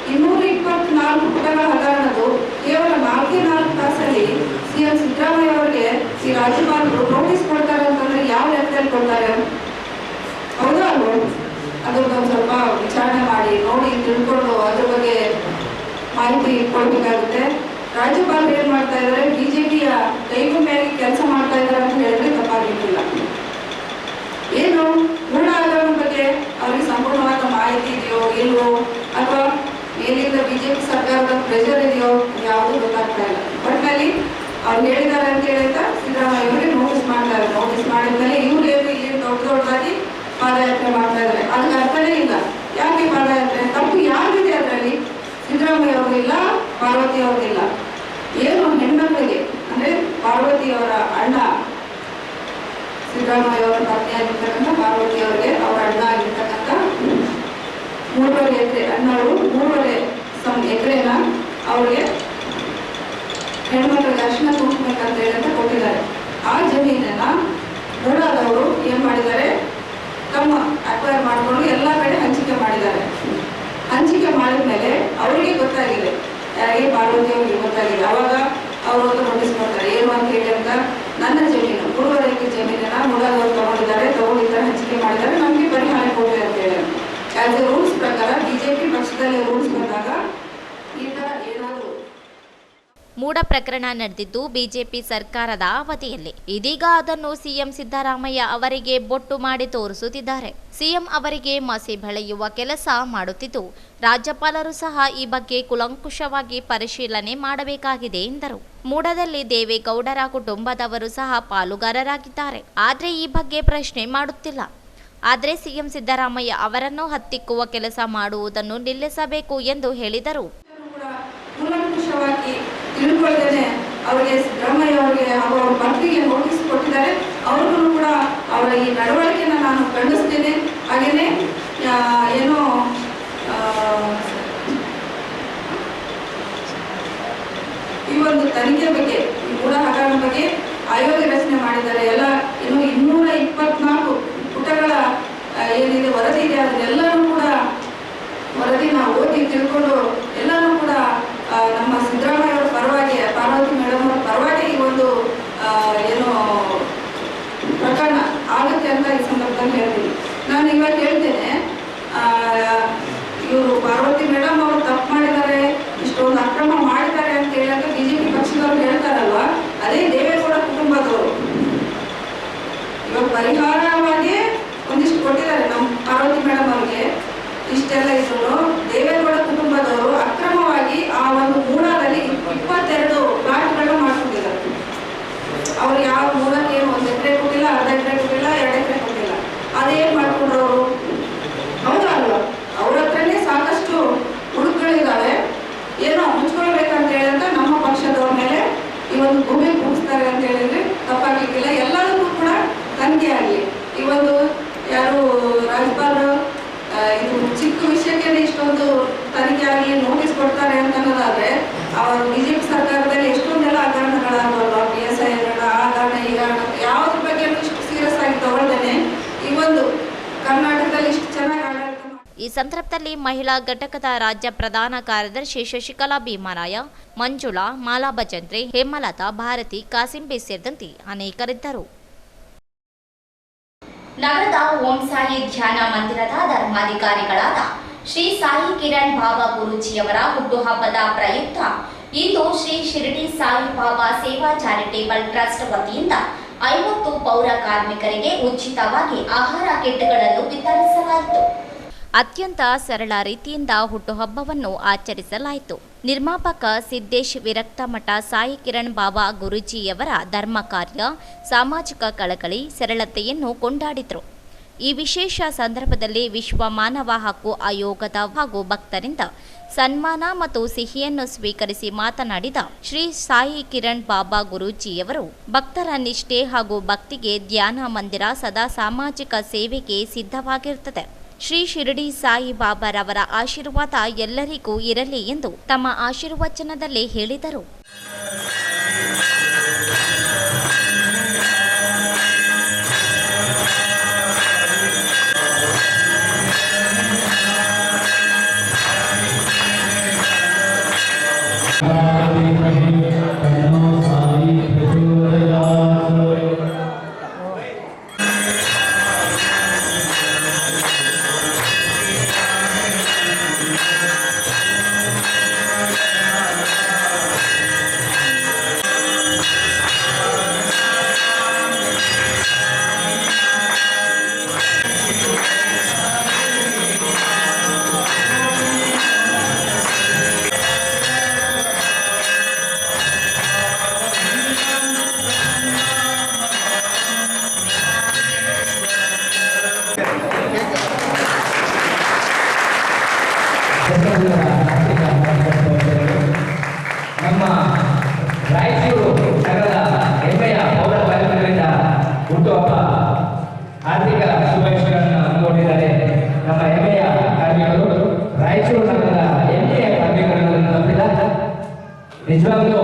224 ಪುಟಗಳ ಹಗರಣದು ಕೇವಲ 4 ತಾಸಲ್ಲಿ ಸಿಎಂ ಸಿದ್ದರಾಮಯ್ಯ ಅವರಿಗೆ ಈ ರಾಜ್ಯಪಾಲರು ನೋಟಿಸ್ ಕೊಡ್ತಾರೆ ಅಂತಂದ್ರೆ ಯಾವ ಲೆಕ್ಕದಲ್ಲಿ ಕೊಡ್ತಾರೆ? ಹೌದಾ ಅಲ್ವೋ? ಅದ್ರದ್ದು ಸ್ವಲ್ಪ ವಿಚಾರಣೆ ಮಾಡಿ ನೋಡಿ ತಿಳ್ಕೊಂಡು ಅದ್ರ ಬಗ್ಗೆ ಮಾಹಿತಿ ಕೊಡಬೇಕಾಗುತ್ತೆ. ರಾಜ್ಯಪಾಲರು ಏನ್ ಮಾಡ್ತಾ ಇದ್ದಾರೆ, ಬಿಜೆಪಿಯ ಕೈಗೊಂಬೆಯಾಗಿ ಕೆಲಸ ಮಾಡ್ತಾ ಇದ್ದಾರೆ ಅಂತ ಹೇಳಿದ್ರೆ ತಪ್ಪಾಗಿಲ್ಲ. ಏನು ಮೂಡ ಹಗರಣದ ಬಗ್ಗೆ ಅವ್ರಿಗೆ ಸಂಪೂರ್ಣವಾದ ಮಾಹಿತಿ ಇದೆಯೋ ಇಲ್ವೋ, ಅಥವಾ ಮೇಲಿಂದ ಬಿಜೆಪಿ ಸರ್ಕಾರದ ಪ್ರೆಷರ್ ಇದೆಯೋ ಯಾವುದು ಗೊತ್ತಾಗ್ತಾ ಇಲ್ಲ. ಒಟ್ಟಿನಲ್ಲಿ ಅವ್ರು ಹೇಳಿದ್ದಾರೆ ಅಂತ ಹೇಳಿದ ಸಿದ್ದರಾಮಯ್ಯ ಅವರಿಗೆ ನೋಟಿಸ್ ಮಾಡ್ತಾರೆ. ನೋಟಿಸ್ ಮಾಡಿದ್ಮೇಲೆ ಇವ್ರು ಇಲ್ಲಿ ದೊಡ್ಡದಾಗಿ ಪಾದಯಾತ್ರೆ ಮಾಡ್ತಾ ಇದ್ದಾರೆ. ಅದಕ್ಕೆ ಅರ್ಥನೇ ಇಲ್ಲ. ಯಾಕೆ ಪಾದಯಾತ್ರೆ? ತಪ್ಪು ಯಾರಿದೆ ಅದರಲ್ಲಿ? ಸಿದ್ದರಾಮಯ್ಯ ಅವ್ರಿಗಿಲ್ಲ, ಪಾರ್ವತಿ ಅವ್ರಿಗಿಲ್ಲ. ಏನು ಹೆಣ್ಮಕ್ಳಿಗೆ ಅಂದ್ರೆ ಪಾರ್ವತಿ ಅವರ ಅಣ್ಣ ಸಿದ್ದರಾಮಯ್ಯ ಅವರ ಪತ್ನಿಯಾಗಿರ್ತಕ್ಕಂಥ ಪಾರ್ವತಿ ಅವರಿಗೆ ಅವರ ಅಣ್ಣ ಆಗಿರ್ತಕ್ಕಂಥ 3.5 ಎಕರೆ ಅಣ್ಣವರು 3.5 ಎಕರೆನ ಅವರಿಗೆ ಹೆಣ್ಮಕ್ಳಿಗೆ ಅರ್ಶಿನ ತುಂಬಿಸ್ಬೇಕಂತ ಹೇಳಿ ಕೊಟ್ಟಿದ್ದಾರೆ. ಆ ಜಮೀನನ್ನ ಮೂಡಾದವರು ಏನ್ ಮಾಡಿದ್ದಾರೆ, ತಮ್ಮ ಅಕ್ವೈರ್ ಮಾಡಿಕೊಂಡು ಎಲ್ಲ ಕಡೆ ಹಂಚಿಕೆ ಮಾಡಿದ್ದಾರೆ. ಹಂಚಿಕೆ ಮಾಡಿದ ಮೇಲೆ ಅವರಿಗೆ ಗೊತ್ತಾಗಿದೆ, ಯಾರಿಗೆ ಪಾರ್ವತಿ ಅವರಿಗೆ ಗೊತ್ತಾಗಿದೆ. ಅವಾಗ ಅವರು ಒಂದು ನೋಟಿಸ್ ಮಾಡ್ತಾರೆ. ಏನು ಅಂತ ಹೇಳಿ ಅಂತ, ನನ್ನ ಜಮೀನು 3.5 ಎಕರೆ ಜಮೀನನ್ನ ಮೂಡಾದವರು ತಗೊಂಡಿದ್ದಾರೆ, ಹಂಚಿಕೆ ಮಾಡಿದ್ದಾರೆ, ನಮಗೆ ಪರಿಹಾರ ಕೊಡಿ ಅಂತ ಹೇಳಿ. ಆಸ್ ಎ ರೂಲ್ಸ್ ಪ್ರಕಾರ ಬಿಜೆಪಿ ಪಕ್ಷದಲ್ಲಿ ರೂಲ್ಸ್ ಬಂದಾಗ ಈ ತರ ಏನಾದರೂ ಮೂಡ ಪ್ರಕರಣ ನಡೆದಿದ್ದು ಬಿಜೆಪಿ ಸರ್ಕಾರದ ಅವಧಿಯಲ್ಲಿ. ಇದೀಗ ಅದನ್ನು ಸಿಎಂ ಸಿದ್ದರಾಮಯ್ಯ ಅವರಿಗೆ ಬೊಟ್ಟು ಮಾಡಿ ತೋರಿಸುತ್ತಿದ್ದಾರೆ. ಸಿಎಂ ಅವರಿಗೆ ಮಸಿ ಬೆಳೆಯುವ ಕೆಲಸ ಮಾಡುತ್ತಿದ್ದು, ರಾಜ್ಯಪಾಲರು ಸಹ ಈ ಬಗ್ಗೆ ಕೂಲಂಕುಷವಾಗಿ ಪರಿಶೀಲನೆ ಮಾಡಬೇಕಾಗಿದೆ ಎಂದರು. ಮೂಡದಲ್ಲಿ ದೇವೇಗೌಡರ ಕುಟುಂಬದವರು ಸಹ ಪಾಲುಗಾರರಾಗಿದ್ದಾರೆ. ಆದರೆ ಈ ಬಗ್ಗೆ ಪ್ರಶ್ನೆ ಮಾಡುತ್ತಿಲ್ಲ. ಆದರೆ ಸಿಎಂ ಸಿದ್ದರಾಮಯ್ಯ ಅವರನ್ನು ಹತ್ತಿಕ್ಕುವ ಕೆಲಸ ಮಾಡುವುದನ್ನು ನಿಲ್ಲಿಸಬೇಕು ಎಂದು ಹೇಳಿದರು. ತಿಳ್ಕೊಳ್ದೇನೆ ಅವರಿಗೆ ಸಿದ್ದರಾಮಯ್ಯ ಅವರಿಗೆ ಹಾಗೂ ಅವ್ರ ಪತ್ನಿಗೆ ನೋಟಿಸ್ ಕೊಟ್ಟಿದ್ದಾರೆ. ಅವ್ರಿಗೂ ಕೂಡ ಅವರ ಈ ನಡವಳಿಕೆನ ನಾನು ಖಂಡಿಸ್ತೇನೆ. ಹಾಗೇನೆ ಏನೋ ಈ ಒಂದು ತನಿಖೆ ಬಗ್ಗೆ, ಈ ಮೂಡ ಹಗರಣ ಬಗ್ಗೆ ಆಯೋಗ ರಚನೆ ಮಾಡಿದ್ದಾರೆ. ಎಲ್ಲ ಇನ್ನು 224 ಪುಟಗಳ ಏನಿದೆ ವರದಿ ಇದೆ, ಅದನ್ನೆಲ್ಲರೂ ಕೂಡ ವರದಿನ ಓದಿ ತಿಳ್ಕೊಂಡು ಎಲ್ಲರೂ ಕೂಡ ನಮ್ಮ ಸಿದ್ದರಾಮಯ್ಯ ಅವರ ಪರವಾಗಿ, ಪಾರ್ವತಿ ಮೇಡಮ್ ಅವರ ಪರವಾಗಿ ಈ ಒಂದು ಏನು ಪ್ರಕರಣ ಆಗುತ್ತೆ ಅಂತ ಈ ಸಂದರ್ಭದಲ್ಲಿ ಹೇಳ್ತೀನಿ. ನಾನು ಇವಾಗ ಹೇಳ್ತೇನೆ, ಇವರು ಪಾರ್ವತಿ ಮೇಡಮ್ ಅವರು ತಪ್ಪು ಮಾಡಿದ್ದಾರೆ, ಇಷ್ಟೊಂದು ಅಕ್ರಮ ಮಾಡಿದ್ದಾರೆ ಅಂತ ಹೇಳಕ್ಕೆ ಬಿಜೆಪಿ ಪಕ್ಷದವ್ರು ಹೇಳ್ತಾರಲ್ವಾ, ಅದೇ ದೇವೇಗೌಡ ಕುಟುಂಬದವರು. ಇವಾಗ ಪರಿಹಾರವಾಗಿ ಒಂದಿಷ್ಟು ಕೊಟ್ಟಿದ್ದಾರೆ ನಮ್ಮ ಪಾರ್ವತಿ ಮೇಡಮ್ ಅವ್ರಿಗೆ. ಇಷ್ಟೆಲ್ಲ ಇದ್ರು ದೇವೇಗೌಡ ಕುಟುಂಬದವರು ಅಕ್ರಮವಾಗಿ ಆ ಒಂದು ಮೂಡಾದಲ್ಲಿ 22 ಪ್ಲಾಟ್ಗಳನ್ನ ಮಾಡ್ಕೊಂಡಿದ್ದಾರೆ. ಅವ್ರು ಯಾವ ಮೂಡಕ್ಕೆ 1 ಎಕರೆ ಕೊಟ್ಟಿಲ್ಲ, ಅರ್ಧ ಎಕರೆ ಕೊಟ್ಟಿಲ್ಲ, 2 ಎಕರೆ ಕೊಟ್ಟಿಲ್ಲ. ಅದೇನ್ ಮಾಡ್ಕೊಂಡ್ರು ಅವರು? ಹೌದಾ ಅಲ್ವಾ? ಅವ್ರ ಹತ್ರನೇ ಸಾಕಷ್ಟು ಹುಡುಕಗಳಿದ್ದಾವೆ. ಏನೋ ಮುಚ್ಕೊಳ್ಬೇಕಂತ ಹೇಳಿದ್ರೆ ನಮ್ಮ ಪಕ್ಷದವ್ರ ಮೇಲೆ ಈ ಒಂದು ಭೂಮಿ ಕೂಡಿಸ್ತಾರೆ ಅಂತ ಹೇಳಿದ್ರೆ ತಪ್ಪಾಗ್ಲಿಕ್ಕಿಲ್ಲ. ಎಲ್ಲದಕ್ಕೂ ಕೂಡ ತನಿಖೆ ಆಗಲಿ. ಈ ಒಂದು ಯಾರು ರಾಜ್ಯಪಾಲರು ಇದು ಚಿಕ್ಕ ವಿಷಯಕ್ಕೆ ಇಷ್ಟೊಂದು ತನಿಖೆ ಆಗಲಿ ನೋಟಿಸ್ ಕೊಡ್ತಾರೆ ಅಂತ ಅನ್ನೋದಾದ್ರೆ, ಅವರು ಬಿಜೆಪಿ ಸರ್ಕಾರದಲ್ಲಿ ಎಷ್ಟೊಂದೆಲ್ಲ ಹಗರಣಗಳಾಗಲ್ವ, PSI ಹಗರಣ, ಆ ಹಗರಣ, ಈ ಹಗರಣ, ಯಾವುದ್ರ ಬಗ್ಗೆ ಇಷ್ಟು ಸೀರಿಯಸ್ ಆಗಿ ತಗೊಳ್ದೇನೆ ಈ ಒಂದು ಕರ್ನಾಟಕದಲ್ಲಿ ಇಷ್ಟು ಚೆನ್ನಾಗಿ ಆಡಳಿತ. ಈ ಸಂದರ್ಭದಲ್ಲಿ ಮಹಿಳಾ ಘಟಕದ ರಾಜ್ಯ ಪ್ರಧಾನ ಕಾರ್ಯದರ್ಶಿ ಶಶಿಕಲಾ ಭೀಮರಾಯ, ಮಂಜುಳಾ, ಮಾಲಾ ಭಜಂತ್ರಿ, ಹೇಮಲತಾ, ಭಾರತಿ, ಕಾಸಿಂಬೆ ಸೇರಿದಂತೆ ಅನೇಕರಿದ್ದರು. ನಗರದ ಓಂ ಸಾಯಿ ಧ್ಯಾನ ಮಂದಿರದ ಧರ್ಮಾಧಿಕಾರಿಗಳಾದ ಶ್ರೀ ಸಾಯಿ ಕಿರಣ್ ಬಾಬಾ ಗುರೂಜಿಯವರ ಹುಟ್ಟುಹಬ್ಬದ ಪ್ರಯುಕ್ತ ಇಂದು ಶ್ರೀ ಶಿರಡಿ ಸಾಯಿ ಬಾಬಾ ಸೇವಾ ಚಾರಿಟೇಬಲ್ ಟ್ರಸ್ಟ್ ವತಿಯಿಂದ 50 ಪೌರ ಕಾರ್ಮಿಕರಿಗೆ ಉಚಿತವಾಗಿ ಆಹಾರ ಕಿಟ್ಗಳನ್ನು ವಿತರಿಸಲಾಯಿತು. ಅತ್ಯಂತ ಸರಳ ರೀತಿಯಿಂದ ಹುಟ್ಟುಹಬ್ಬವನ್ನು ಆಚರಿಸಲಾಯಿತು. ನಿರ್ಮಾಪಕ ಸಿದ್ದೇಶ್ ವಿರಕ್ತ ಮಠ ಸಾಯಿ ಕಿರಣ್ ಬಾಬಾ ಗುರೂಜಿಯವರ ಧರ್ಮ ಕಾರ್ಯ, ಸಾಮಾಜಿಕ ಕಳಕಳಿ, ಸರಳತೆಯನ್ನು ಕೊಂಡಾಡಿದರು. ಈ ವಿಶೇಷ ಸಂದರ್ಭದಲ್ಲಿ ವಿಶ್ವ ಮಾನವ ಹಕ್ಕು ಆಯೋಗದ ಹಾಗೂ ಭಕ್ತರಿಂದ ಸನ್ಮಾನ ಮತ್ತು ಸಿಹಿಯನ್ನು ಸ್ವೀಕರಿಸಿ ಮಾತನಾಡಿದ ಶ್ರೀ ಸಾಯಿ ಕಿರಣ್ ಬಾಬಾ ಗುರೂಜಿಯವರು, ಭಕ್ತರ ನಿಷ್ಠೆ ಹಾಗೂ ಭಕ್ತಿಗೆ ಧ್ಯಾನ ಮಂದಿರ ಸದಾ ಸಾಮಾಜಿಕ ಸೇವೆಗೆ ಸಿದ್ಧವಾಗಿರುತ್ತದೆ. ಶ್ರೀ ಶಿರಡಿ ಸಾಯಿ ಬಾಬಾರವರ ಆಶೀರ್ವಾದ ಎಲ್ಲರಿಗೂ ಇರಲಿ ಎಂದು ತಮ್ಮ ಆಶೀರ್ವಚನದಲ್ಲಿ ಹೇಳಿದರು. ನಿಜವಾಗ್ಲೂ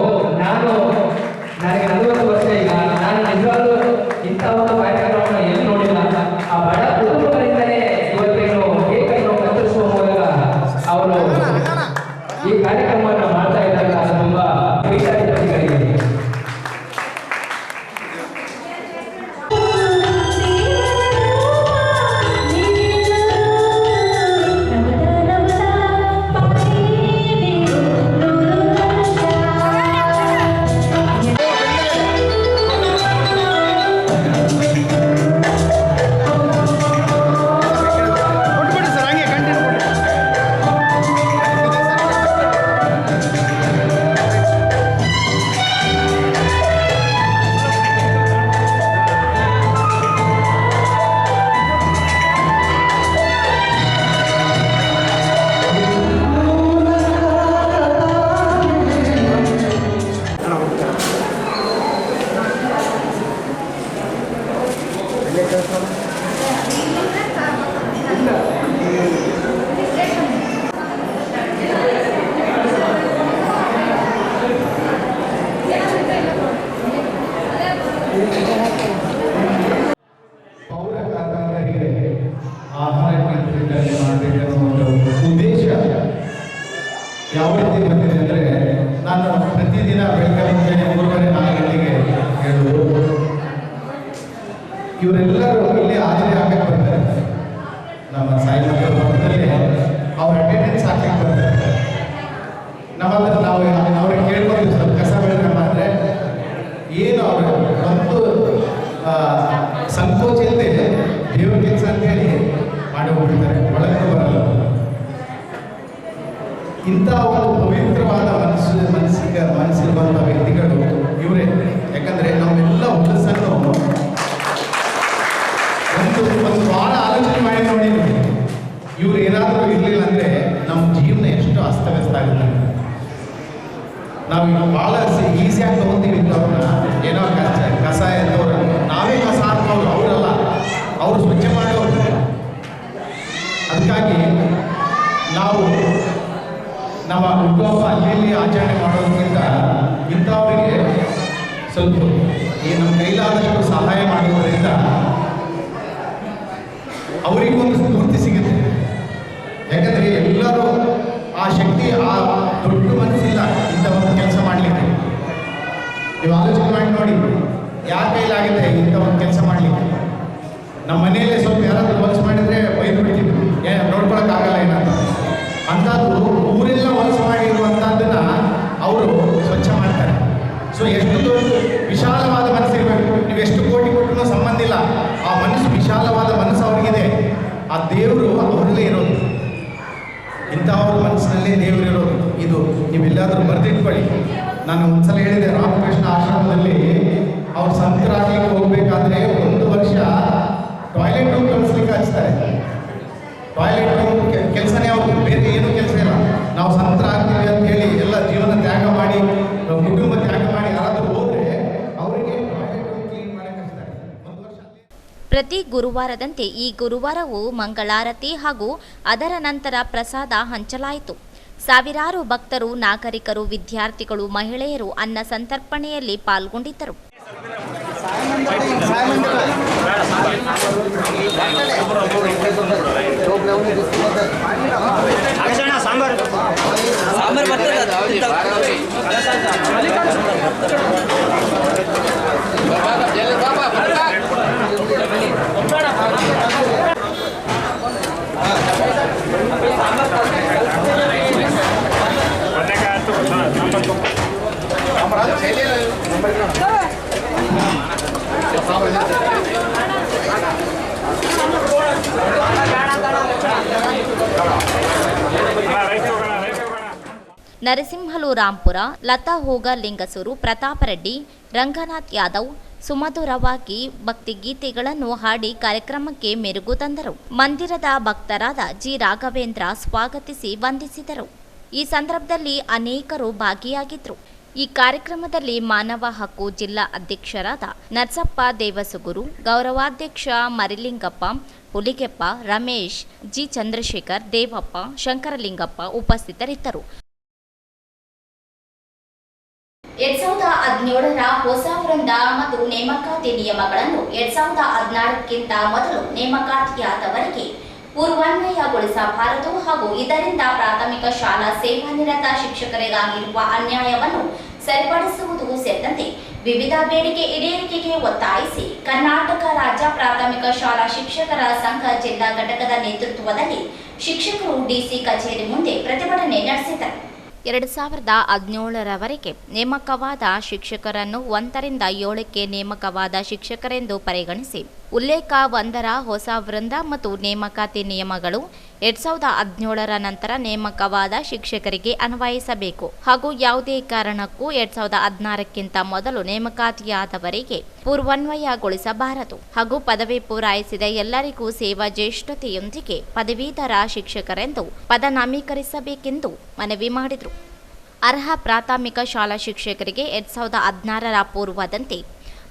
ನನಗೆ 40 ವರ್ಷ ಈಗ, ನಾನು ನಿಜವಾಗ್ಲೂ ಇಂಥ ಒಂದು ಕಾರ್ಯಕ್ರಮವನ್ನು ಎಲ್ಲಿ ನೋಡಿಲ್ಲ. ಆ ಬಡ ಕುಟುಂಬಗಳಿಂದಲೇ ಇವತ್ತೇನು ಕೇಕನ್ನು ಕತ್ತರಿಸುವ ಮೂಲಕ ಅವರು ಈ ಕಾರ್ಯಕ್ರಮವನ್ನು ಮಾಡ್ತಾ ಇದ್ದಾರೆ. ತುಂಬಾ ಪೀಠಾಧಿಪತಿಗಳಿಗೆ ಆಹಾರ ವಿತರಣೆ ಮಾಡಬೇಕೆಂಬ ಒಂದು ಉದ್ದೇಶ ಯಾವ ರೀತಿ ಬಂದಿದೆ ಅಂದರೆ, ನಾನು ಪ್ರತಿದಿನ ಬೆಳಗ್ಗೆ ಮುಂಚೆ 3:30-4 ಗಂಟೆಗೆ ಹೇಳುವುದು, ಇವರೆಲ್ಲರೂ ಇಲ್ಲಿ ಹಾಜರಿ ಆಗಕ್ಕೆ ಬರ್ತಾರೆ. ನಮ್ಮ ಸಾಯಿ ಪಕ್ಕದಲ್ಲಿ ಅವ್ರ ಅಟೆಂಡೆನ್ಸ್ ಹಾಕಕ್ಕೆ ಬರ್ತಾರೆ. ನಮ್ಮಲ್ಲಿ ನಾವು ಅವ್ರಿಗೆ ಕೇಳ್ಕೊಂಡು ಸ್ವಲ್ಪ ಕಸ ಬೆಳೆದಮ್ಮ ಅಂದರೆ ಏನು ಅವರು ಒಂದು ಸಂಕೋಚ ಇಲ್ಲದೆ ದೇವ್ರ ಕೆಲಸ ಅಂತೇಳಿ ಮಾಡಿ ಹೋಗ್ಬಿಡ್ತಾರೆ, ಒಳಗೆ ಬರಲ್ಲ. ಇಂಥ ಒಂದು ಪವಿತ್ರವಾದ ಮನಸ್ಸಿರುವಂಥ ವ್ಯಕ್ತಿಗಳು ಇವರೇ. ಯಾಕಂದರೆ ನಮ್ಮೆಲ್ಲ ಹುಲಸನ್ನು ಒಂದು ವಾರ ಆಲೋಚನೆ ಮಾಡಿ ನೋಡಿ, ಇವ್ರು ಏನಾದರೂ ಇರಲಿಲ್ಲ ಅಂದರೆ ನಮ್ಮ ಜೀವನ ಎಷ್ಟು ಅಸ್ತವ್ಯಸ್ತ ಆಗುತ್ತೆ. ನಾವು ಈಗ ಭಾಳ ಈಸಿಯಾಗಿ ತೊಗೊತೀವಿ ಅವ್ರನ್ನ, ಏನೋ ಕಸ ಎದ್ದವ್ರು, ನಾವೇ ಕಸ ಹಾಕೋರು, ಅವರಲ್ಲ, ಅವರು ಸ್ವಚ್ಛ ಮಾಡೋರು. ಅದಕ್ಕಾಗಿ ನಾವು ನಮ್ಮ ಹುಟ್ಟುಹಬ್ಬ ಅಲ್ಲಿ ಆಚರಣೆ ಮಾಡೋದಕ್ಕಿಂತ ಇಂಥವರಿಗೆ ಸ್ವಲ್ಪ ಈ ನಮ್ಮ ಕೈಲಾದಷ್ಟು ಸಹಾಯ ಮಾಡೋದ್ರಿಂದ ಅವರಿಗೊಂದು ಸ್ಫೂರ್ತಿ ಸಿಗುತ್ತೆ. ಯಾಕಂದರೆ ಎಲ್ಲರೂ ಆ ಶಕ್ತಿ, ಆ ದೊಡ್ಡ ಮನಸ್ಸಿಲ್ಲ ಇಂಥ ಒಂದು ಕೆಲಸ ಮಾಡಲಿಕ್ಕೆ. ನೀವು ಆಲೋಚನೆ ಮಾಡಿ ನೋಡಿ, ಯಾರ ಕೈಲಾಗಿದೆ ಇಂಥ ಒಂದು ಕೆಲಸ ಮಾಡಲಿಕ್ಕೆ? ನಮ್ಮ ಮನೆಯಲ್ಲೇ ಸ್ವಲ್ಪ ಯಾರಾದರೂ ಹೊಲಸು ಮಾಡಿದರೆ ಬೈದು ಬಿಡ್ತೀವಿ, ನೋಡ್ಕೊಳಕ್ಕಾಗಲ್ಲ ಏನಂತ. ಅಂಥದ್ದು ಊರೆಲ್ಲ ಹೊಲಸು ಮಾಡಿರುವಂಥದ್ದನ್ನು ಅವರು ಸ್ವಚ್ಛ ಮಾಡ್ತಾರೆ. ಸೊ ಎಷ್ಟು ದೊಡ್ಡ ವಿಶಾಲವಾದ ಮನಸ್ಸಿರಬೇಕು. ನೀವು ಎಷ್ಟು ಕೋಟಿ ಕೊಟ್ಟರೂ ಸಂಬಂಧ ಇಲ್ಲ, ಆ ಮನಸ್ಸು ವಿಶಾಲವಾದ ಮನಸ್ಸು ಅವ್ರಿಗಿದೆ. ಆ ದೇವರು ಅವರಲ್ಲೇ ಇರೋದು, ಇಂಥವ್ರ ಮನಸ್ಸಿನಲ್ಲೇ ದೇವರಿರೋದು. ಇದು ನೀವೆಲ್ಲಾದರೂ ಬರೆದಿಟ್ಕೊಳ್ಳಿ. ನಾನು ಒಂದ್ಸಲ ಹೇಳಿದೆ, ರಾಮಕೃಷ್ಣ ಆಶ್ರಮದಲ್ಲಿ ಅವ್ರು ಸಂತರಾಗಲಿಕ್ಕೆ ಹೋಗ್ಬೇಕಾದ್ರೆ 1 ವರ್ಷ ಟಾಯ್ಲೆಟ್ ರೂಮ್ ಕಳಿಸ್ಲಿಕ್ಕೆ ಹಚ್ತಾರೆ. ಟಾಯ್ಲೆಟ್ ರೂಮ್ ಕೆಲಸನೇ ಅವ್ರು, ಬೇರೆ ಏನೂ ಕೆಲಸ ಇಲ್ಲ. ನಾವು ಸಂತರಾಗ್ತೀವಿ ಅಂತ ಹೇಳಿ ಎಲ್ಲ ಜೀವನ ತ್ಯಾಗ ಮಾಡಿ, ಕುಟುಂಬ ತ್ಯಾಗ ಮಾಡಿ ಯಾರಾದರೂ ಹೋದರೆ ಅವರಿಗೆ ಟಾಯ್ಲೆಟ್ ರೂಮ್ ಕ್ಲೀನ್ ಮಾಡಕ್ಕೆ ಹಚ್ತಾರೆ 1 ವರ್ಷ. ಪ್ರತಿ ಗುರುವಾರದಂತೆ ಈ ಗುರುವಾರವೂ ಮಂಗಳಾರತಿ ಹಾಗೂ ಅದರ ನಂತರ ಪ್ರಸಾದ ಹಂಚಲಾಯಿತು. ಸಾವಿರಾರು ಭಕ್ತರು, ನಾಗರಿಕರು, ವಿದ್ಯಾರ್ಥಿಗಳು, ಮಹಿಳೆಯರು ಅನ್ನ ಸಂತರ್ಪಣೆಯಲ್ಲಿ ಪಾಲ್ಗೊಂಡಿದ್ದರು. ನರಸಿಂಹಲು ರಾಂಪುರ, ಲತಾ ಹೋಗ ಲಿಂಗಸೂರು, ಪ್ರತಾಪ ರೆಡ್ಡಿ, ರಂಗನಾಥ್ ಯಾದವ್ ಸುಮಧುರವಾಗಿ ಭಕ್ತಿಗೀತೆಗಳನ್ನು ಹಾಡಿ ಕಾರ್ಯಕ್ರಮಕ್ಕೆ ಮೆರುಗು ತಂದರು. ಮಂದಿರದ ಭಕ್ತರಾದ ಜಿ ರಾಘವೇಂದ್ರ ಸ್ವಾಗತಿಸಿ ವಂದಿಸಿದರು. ಈ ಸಂದರ್ಭದಲ್ಲಿ ಅನೇಕರು ಭಾಗಿಯಾಗಿದ್ದರು. ಈ ಕಾರ್ಯಕ್ರಮದಲ್ಲಿ ಮಾನವ ಹಕ್ಕು ಜಿಲ್ಲಾ ಅಧ್ಯಕ್ಷರಾದ ನರಸಪ್ಪ ದೇವಸುಗುರು, ಗೌರವಾಧ್ಯಕ್ಷ ಮರಿಲಿಂಗಪ್ಪ, ಹುಲಿಗೆಪ್ಪ, ರಮೇಶ್, ಜಿ ಚಂದ್ರಶೇಖರ್, ದೇವಪ್ಪ, ಶಂಕರಲಿಂಗಪ್ಪ ಉಪಸ್ಥಿತರಿದ್ದರು. 2017ರ ಹೊಸ ವೃಂದ ಮತ್ತು ನೇಮಕಾತಿ ನಿಯಮಗಳನ್ನು 2016ಕ್ಕಿಂತ ಮೊದಲು ನೇಮಕಾತಿಯಾದವರಿಗೆ ಪೂರ್ವಾನ್ವಯಗೊಳಿಸಬಾರದು ಹಾಗೂ ಇದರಿಂದ ಪ್ರಾಥಮಿಕ ಶಾಲಾ ಸೇವಾನಿರತ ಶಿಕ್ಷಕರಿಗಾಗಿರುವ ಅನ್ಯಾಯವನ್ನು ಸರಿಪಡಿಸುವುದು ಸೇರಿದಂತೆ ವಿವಿಧ ಬೇಡಿಕೆ ಈಡೇರಿಕೆಗೆ ಒತ್ತಾಯಿಸಿ ಕರ್ನಾಟಕ ರಾಜ್ಯ ಪ್ರಾಥಮಿಕ ಶಾಲಾ ಶಿಕ್ಷಕರ ಸಂಘ ಜಿಲ್ಲಾ ಘಟಕದ ನೇತೃತ್ವದಲ್ಲಿ ಶಿಕ್ಷಕರು ಡಿಸಿ ಕಚೇರಿ ಮುಂದೆ ಪ್ರತಿಭಟನೆ ನಡೆಸಿದರು. 2017ರವರೆಗೆ ನೇಮಕವಾದ ಶಿಕ್ಷಕರನ್ನು 1ರಿಂದ 7ಕ್ಕೆ ನೇಮಕವಾದ ಶಿಕ್ಷಕರೆಂದು ಪರಿಗಣಿಸಿ ಉಲ್ಲೇಖ 1ರ ಹೊಸ ವೃಂದ ಮತ್ತು ನೇಮಕಾತಿ ನಿಯಮಗಳು 2017ರ ನಂತರ ನೇಮಕವಾದ ಶಿಕ್ಷಕರಿಗೆ ಅನ್ವಯಿಸಬೇಕು ಹಾಗೂ ಯಾವುದೇ ಕಾರಣಕ್ಕೂ 2016ಕ್ಕಿಂತ ಮೊದಲು ನೇಮಕಾತಿಯಾದವರಿಗೆ ಪೂರ್ವಾನ್ವಯಗೊಳಿಸಬಾರದು ಹಾಗೂ ಪದವಿ ಪೂರೈಸಿದ ಎಲ್ಲರಿಗೂ ಸೇವಾ ಜ್ಯೇಷ್ಠತೆಯೊಂದಿಗೆ ಪದವೀಧರ ಶಿಕ್ಷಕರೆಂದು ಪದನಾಮೀಕರಿಸಬೇಕೆಂದು ಮನವಿ ಮಾಡಿದರು. ಅರ್ಹ ಪ್ರಾಥಮಿಕ ಶಾಲಾ ಶಿಕ್ಷಕರಿಗೆ 2016ರ ಪೂರ್ವದಂತೆ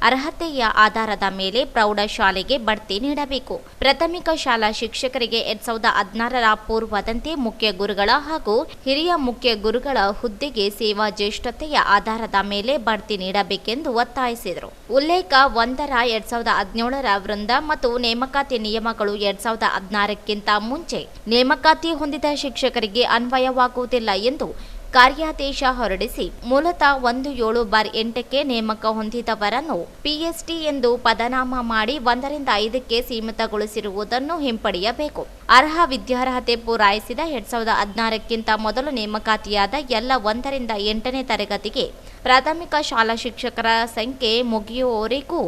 ಅರ್ಹತೆಯ ಆಧಾರದ ಮೇಲೆ ಪ್ರೌಢಶಾಲೆಗೆ ಬಡ್ತಿ ನೀಡಬೇಕು. ಪ್ರಾಥಮಿಕ ಶಾಲಾ ಶಿಕ್ಷಕರಿಗೆ 2016ರ ಪೂರ್ವದಂತೆ ಮುಖ್ಯ ಗುರುಗಳ ಹಾಗೂ ಹಿರಿಯ ಮುಖ್ಯ ಗುರುಗಳ ಹುದ್ದೆಗೆ ಸೇವಾ ಜ್ಯೇಷ್ಠತೆಯ ಆಧಾರದ ಮೇಲೆ ಬಡ್ತಿ ನೀಡಬೇಕೆಂದು ಒತ್ತಾಯಿಸಿದರು. ಉಲ್ಲೇಖ 1ರ 2017ರ ವೃಂದ ಮತ್ತು ನೇಮಕಾತಿ ನಿಯಮಗಳು 2016ಕ್ಕಿಂತ ಮುಂಚೆ ನೇಮಕಾತಿ ಹೊಂದಿದ ಶಿಕ್ಷಕರಿಗೆ ಅನ್ವಯವಾಗುವುದಿಲ್ಲ ಎಂದು ಕಾರ್ಯಾದೇಶ ಹೊರಡಿಸಿ ಮೂಲತಃ 17/8ಕ್ಕೆ ನೇಮಕ ಹೊಂದಿದವರನ್ನು ಪಿಎಸ್ಟಿ ಎಂದು ಪದನಾಮ ಮಾಡಿ 1ರಿಂದ 5ಕ್ಕೆ ಸೀಮಿತಗೊಳಿಸಿರುವುದನ್ನು ಹಿಂಪಡೆಯಬೇಕು. ಅರ್ಹ ವಿದ್ಯಾರ್ಹತೆ ಪೂರೈಸಿದ 2016ಕ್ಕಿಂತ ಮೊದಲು ನೇಮಕಾತಿಯಾದ ಎಲ್ಲ 1ರಿಂದ 8ನೇ ತರಗತಿಗೆ ಪ್ರಾಥಮಿಕ ಶಾಲಾ ಶಿಕ್ಷಕರ ಸಂಖ್ಯೆ ಮುಗಿಯುವವರೆಗೂ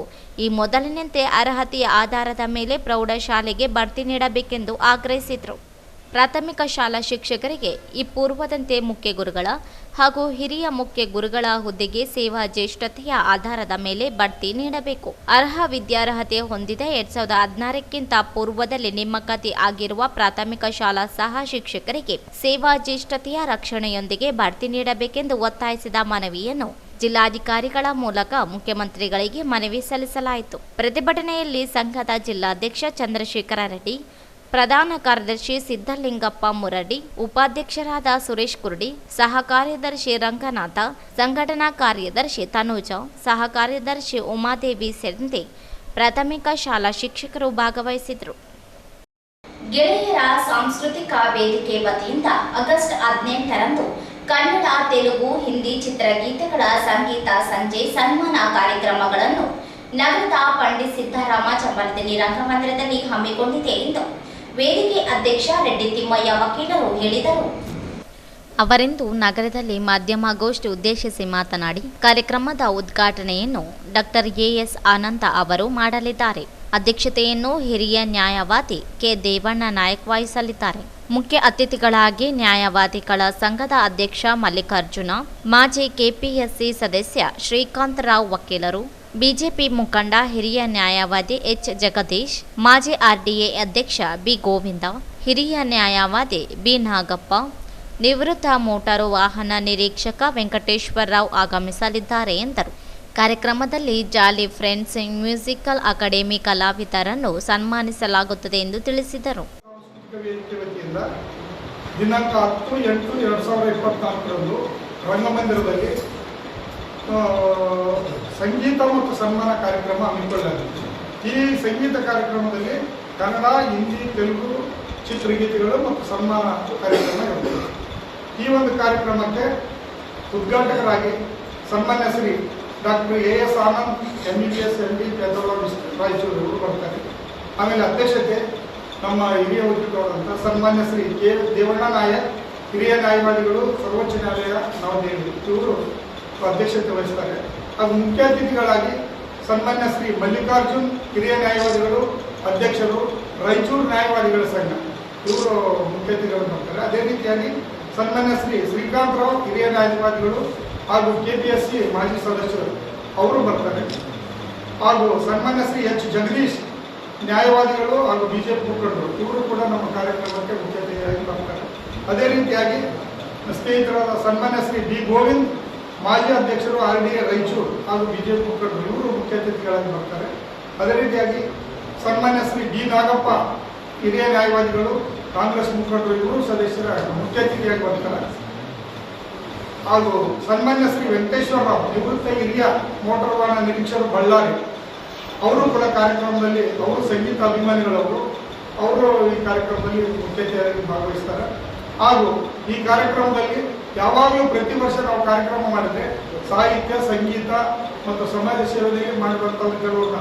ಈ ಮೊದಲಿನಂತೆ ಅರ್ಹತೆಯ ಆಧಾರದ ಮೇಲೆ ಪ್ರೌಢಶಾಲೆಗೆ ಬಡ್ತಿ ನೀಡಬೇಕೆಂದು ಆಗ್ರಹಿಸಿದರು. ಪ್ರಾಥಮಿಕ ಶಾಲಾ ಶಿಕ್ಷಕರಿಗೆ ಈ ಪೂರ್ವದಂತೆ ಮುಖ್ಯ ಗುರುಗಳ ಹಾಗೂ ಹಿರಿಯ ಮುಖ್ಯ ಗುರುಗಳ ಹುದ್ದೆಗೆ ಸೇವಾ ಜ್ಯೇಷ್ಠತೆಯ ಆಧಾರದ ಮೇಲೆ ಬಡ್ತಿ ನೀಡಬೇಕು. ಅರ್ಹ ವಿದ್ಯಾರ್ಹತೆ ಹೊಂದಿದ 2016ಕ್ಕಿಂತ ಪೂರ್ವದಲ್ಲಿ ನೇಮಕಾತಿ ಆಗಿರುವ ಪ್ರಾಥಮಿಕ ಶಾಲಾ ಸಹ ಶಿಕ್ಷಕರಿಗೆ ಸೇವಾ ಜ್ಯೇಷ್ಠತೆಯ ರಕ್ಷಣೆಯೊಂದಿಗೆ ಬಡ್ತಿ ನೀಡಬೇಕೆಂದು ಒತ್ತಾಯಿಸಿದ ಮನವಿಯನ್ನು ಜಿಲ್ಲಾಧಿಕಾರಿಗಳ ಮೂಲಕ ಮುಖ್ಯಮಂತ್ರಿಗಳಿಗೆ ಮನವಿ ಸಲ್ಲಿಸಲಾಯಿತು. ಪ್ರತಿಭಟನೆಯಲ್ಲಿ ಸಂಘದ ಜಿಲ್ಲಾಧ್ಯಕ್ಷ ಚಂದ್ರಶೇಖರ ರೆಡ್ಡಿ, ಪ್ರಧಾನ ಕಾರ್ಯದರ್ಶಿ ಸಿದ್ದಲಿಂಗಪ್ಪ ಮುರಡಿ, ಉಪಾಧ್ಯಕ್ಷರಾದ ಸುರೇಶ್ ಕುರ್ಡಿ, ಸಹ ಕಾರ್ಯದರ್ಶಿ ರಂಗನಾಥ, ಸಂಘಟನಾ ಕಾರ್ಯದರ್ಶಿ ತನುಜ, ಸಹ ಕಾರ್ಯದರ್ಶಿ ಉಮಾದೇವಿ ಸೇರಿದಂತೆ ಪ್ರಾಥಮಿಕ ಶಾಲಾ ಶಿಕ್ಷಕರು ಭಾಗವಹಿಸಿದರು. ಗೆಳೆಯರ ಸಾಂಸ್ಕೃತಿಕ ವೇದಿಕೆ ವತಿಯಿಂದ ಆಗಸ್ಟ್ 18ರಂದು ಕನ್ನಡ, ತೆಲುಗು, ಹಿಂದಿ ಚಿತ್ರಗೀತೆಗಳ ಸಂಗೀತ ಸಂಜೆ ಸನ್ಮಾನ ಕಾರ್ಯಕ್ರಮಗಳನ್ನು ನಗರದ ಪಂಡಿತ್ ಸಿದ್ದರಾಮ ಚಂಬರದಲ್ಲಿ ರಂಗಮಂದಿರದಲ್ಲಿ ಹಮ್ಮಿಕೊಂಡಿದೆ ಎಂದು ವೇದಿಕೆ ಅಧ್ಯಕ್ಷ ರೆಡ್ಡಿ ತಿಮ್ಮಯ್ಯ ವಕೀಲರು ಹೇಳಿದರು. ಅವರಿಂದು ನಗರದಲ್ಲಿ ಮಾಧ್ಯಮಗೋಷ್ಠಿ ಉದ್ದೇಶಿಸಿ ಮಾತನಾಡಿ, ಕಾರ್ಯಕ್ರಮದ ಉದ್ಘಾಟನೆಯನ್ನು ಡಾಕ್ಟರ್ ಎಎಸ್ ಆನಂದ ಅವರು ಮಾಡಲಿದ್ದಾರೆ. ಅಧ್ಯಕ್ಷತೆಯನ್ನು ಹಿರಿಯ ನ್ಯಾಯವಾದಿ ಕೆ ದೇವಣ್ಣ ನಾಯಕ್ ವಹಿಸಲಿದ್ದಾರೆ. ಮುಖ್ಯ ಅತಿಥಿಗಳಾಗಿ ನ್ಯಾಯವಾದಿಗಳ ಸಂಘದ ಅಧ್ಯಕ್ಷ ಮಲ್ಲಿಕಾರ್ಜುನ, ಮಾಜಿ ಕೆಪಿಎಸ್ಸಿ ಸದಸ್ಯ ಶ್ರೀಕಾಂತ್ ರಾವ್ ವಕೀಲರು, ಬಿಜೆಪಿ ಮುಖಂಡ ಹಿರಿಯ ನ್ಯಾಯವಾದಿ ಎಚ್ ಜಗದೀಶ್, ಮಾಜಿ ಆರ್ಡಿಎ ಅಧ್ಯಕ್ಷ ಬಿ ಗೋವಿಂದ, ಹಿರಿಯ ನ್ಯಾಯವಾದಿ ಬಿ ನಾಗಪ್ಪ, ನಿವೃತ್ತ ಮೋಟಾರು ವಾಹನ ನಿರೀಕ್ಷಕ ವೆಂಕಟೇಶ್ವರರಾವ್ ಆಗಮಿಸಲಿದ್ದಾರೆ ಎಂದರು. ಕಾರ್ಯಕ್ರಮದಲ್ಲಿ ಜಾಲಿ ಫ್ರೆಂಡ್ಸ್ ಮ್ಯೂಸಿಕಲ್ ಅಕಾಡೆಮಿ ಕಲಾವಿದರನ್ನು ಸನ್ಮಾನಿಸಲಾಗುತ್ತದೆ ಎಂದು ತಿಳಿಸಿದರು. ದಿನಾಂಕ 10/8/2024ರಂದು ರಂಗಮಂದಿರದಲ್ಲಿ ಸಂಗೀತ ಮತ್ತು ಸನ್ಮಾನ ಕಾರ್ಯಕ್ರಮ ಹಮ್ಮಿಕೊಳ್ಳಲಾಗಿದೆ. ಈ ಸಂಗೀತ ಕಾರ್ಯಕ್ರಮದಲ್ಲಿ ಕನ್ನಡ, ಹಿಂದಿ, ತೆಲುಗು ಚಿತ್ರಗೀತೆಗಳು ಮತ್ತು ಸನ್ಮಾನ ಕಾರ್ಯಕ್ರಮ ಇರುತ್ತದೆ. ಈ ಒಂದು ಕಾರ್ಯಕ್ರಮಕ್ಕೆ ಉದ್ಘಾಟಕರಾಗಿ ಸನ್ಮಾನ್ಯ ಶ್ರೀ ಡಾಕ್ಟರ್ ಎಎಸ್ ಆನಂದ್ MBBS MD ಪೆಥಾಲಜಿಸ್ಟ್ ರಾಯಚೂರು ಬರ್ತಾರೆ. ಆಮೇಲೆ ಅಧ್ಯಕ್ಷತೆ ನಮ್ಮ ಹಿರಿಯ ವಕೀಲರಾದಂಥ ಸನ್ಮಾನ್ಯ ಶ್ರೀ ಕೆ ದೇವಣ್ಣ ನಾಯಕ್, ಹಿರಿಯ ನ್ಯಾಯವಾದಿಗಳು, ಸರ್ವೋಚ್ಚ ನ್ಯಾಯಾಲಯ ನವದೆಹಲಿ, ಇವರು ಅಧ್ಯಕ್ಷತೆ ವಹಿಸ್ತಾರೆ. ಹಾಗೂ ಮುಖ್ಯ ಅತಿಥಿಗಳಾಗಿ ಸನ್ಮಾನ್ಯ ಶ್ರೀ ಮಲ್ಲಿಕಾರ್ಜುನ್, ಹಿರಿಯ ನ್ಯಾಯವಾದಿಗಳು, ಅಧ್ಯಕ್ಷರು, ರಾಯಚೂರು ನ್ಯಾಯವಾದಿಗಳ ಸಂಘ, ಇವರು ಮುಖ್ಯ ಅತಿಥಿಗಳು ಬರ್ತಾರೆ. ಅದೇ ರೀತಿಯಾಗಿ ಸನ್ಮಾನ್ಯ ಶ್ರೀ ಶ್ರೀಕಾಂತ್ ರಾವ್, ಹಿರಿಯ ನ್ಯಾಯವಾದಿಗಳು ಹಾಗೂ KPSC ಮಾಜಿ ಸದಸ್ಯರು, ಅವರು ಬರ್ತಾರೆ. ಹಾಗೂ ಸನ್ಮಾನ್ಯ ಶ್ರೀ ಎಚ್ ಜಗದೀಶ್, ನ್ಯಾಯವಾದಿಗಳು ಹಾಗೂ ಬಿಜೆಪಿ ಮುಖಂಡರು, ಇವರು ಕೂಡ ನಮ್ಮ ಕಾರ್ಯಕ್ರಮಕ್ಕೆ ಮುಖ್ಯ ಅತಿಥಿಯಾಗಿ ಬರ್ತಾರೆ. ಅದೇ ರೀತಿಯಾಗಿ ಸ್ನೇಹಿತರಾದ ಸನ್ಮಾನ್ಯ ಶ್ರೀ ಬಿ ಗೋವಿಂದ್, ಮಾಜಿ ಅಧ್ಯಕ್ಷರು RDA ರಾಯಚೂರು ಹಾಗೂ ಬಿಜೆಪಿ ಮುಖಂಡರು, ಇವರು ಮುಖ್ಯ ಅತಿಥಿಗಳಾಗಿ ಬರ್ತಾರೆ. ಅದೇ ರೀತಿಯಾಗಿ ಸನ್ಮಾನ್ಯ ಶ್ರೀ ಡಿ ನಾಗಪ್ಪ, ಹಿರಿಯ ನ್ಯಾಯವಾದಿಗಳು, ಕಾಂಗ್ರೆಸ್ ಮುಖಂಡರು, ಇವರು ಸದಸ್ಯರ ಮುಖ್ಯ ಅತಿಥಿಯಾಗಿ ಬರ್ತಾರೆ. ಹಾಗೂ ಸನ್ಮಾನ್ಯ ಶ್ರೀ ವೆಂಕಟೇಶ್ವರ ರಾವ್ ನಿವೃತ್ತ ಹಿರಿಯ ಮೋಟಾರ್ ವಾಹನ ನಿರೀಕ್ಷಕರು ಬಳ್ಳಾರಿ ಅವರು ಕೂಡ ಕಾರ್ಯಕ್ರಮದಲ್ಲಿ, ಅವರು ಸಂಗೀತ ಅಭಿಮಾನಿಗಳವರು, ಅವರು ಈ ಕಾರ್ಯಕ್ರಮದಲ್ಲಿ ಮುಖ್ಯ ಅತಿಥಿಯಾಗಿ ಭಾಗವಹಿಸ್ತಾರೆ. ಹಾಗೂ ಈ ಕಾರ್ಯಕ್ರಮದಲ್ಲಿ ಯಾವಾಗಲೂ ಪ್ರತಿ ವರ್ಷ ನಾವು ಕಾರ್ಯಕ್ರಮ ಮಾಡಿದ್ರೆ ಸಾಹಿತ್ಯ, ಸಂಗೀತ ಮತ್ತು ಸಮಾಜ ಸೇವೆಗೆ ಮಾಡಿರುವಂಥ ಕೆಲವರನ್ನ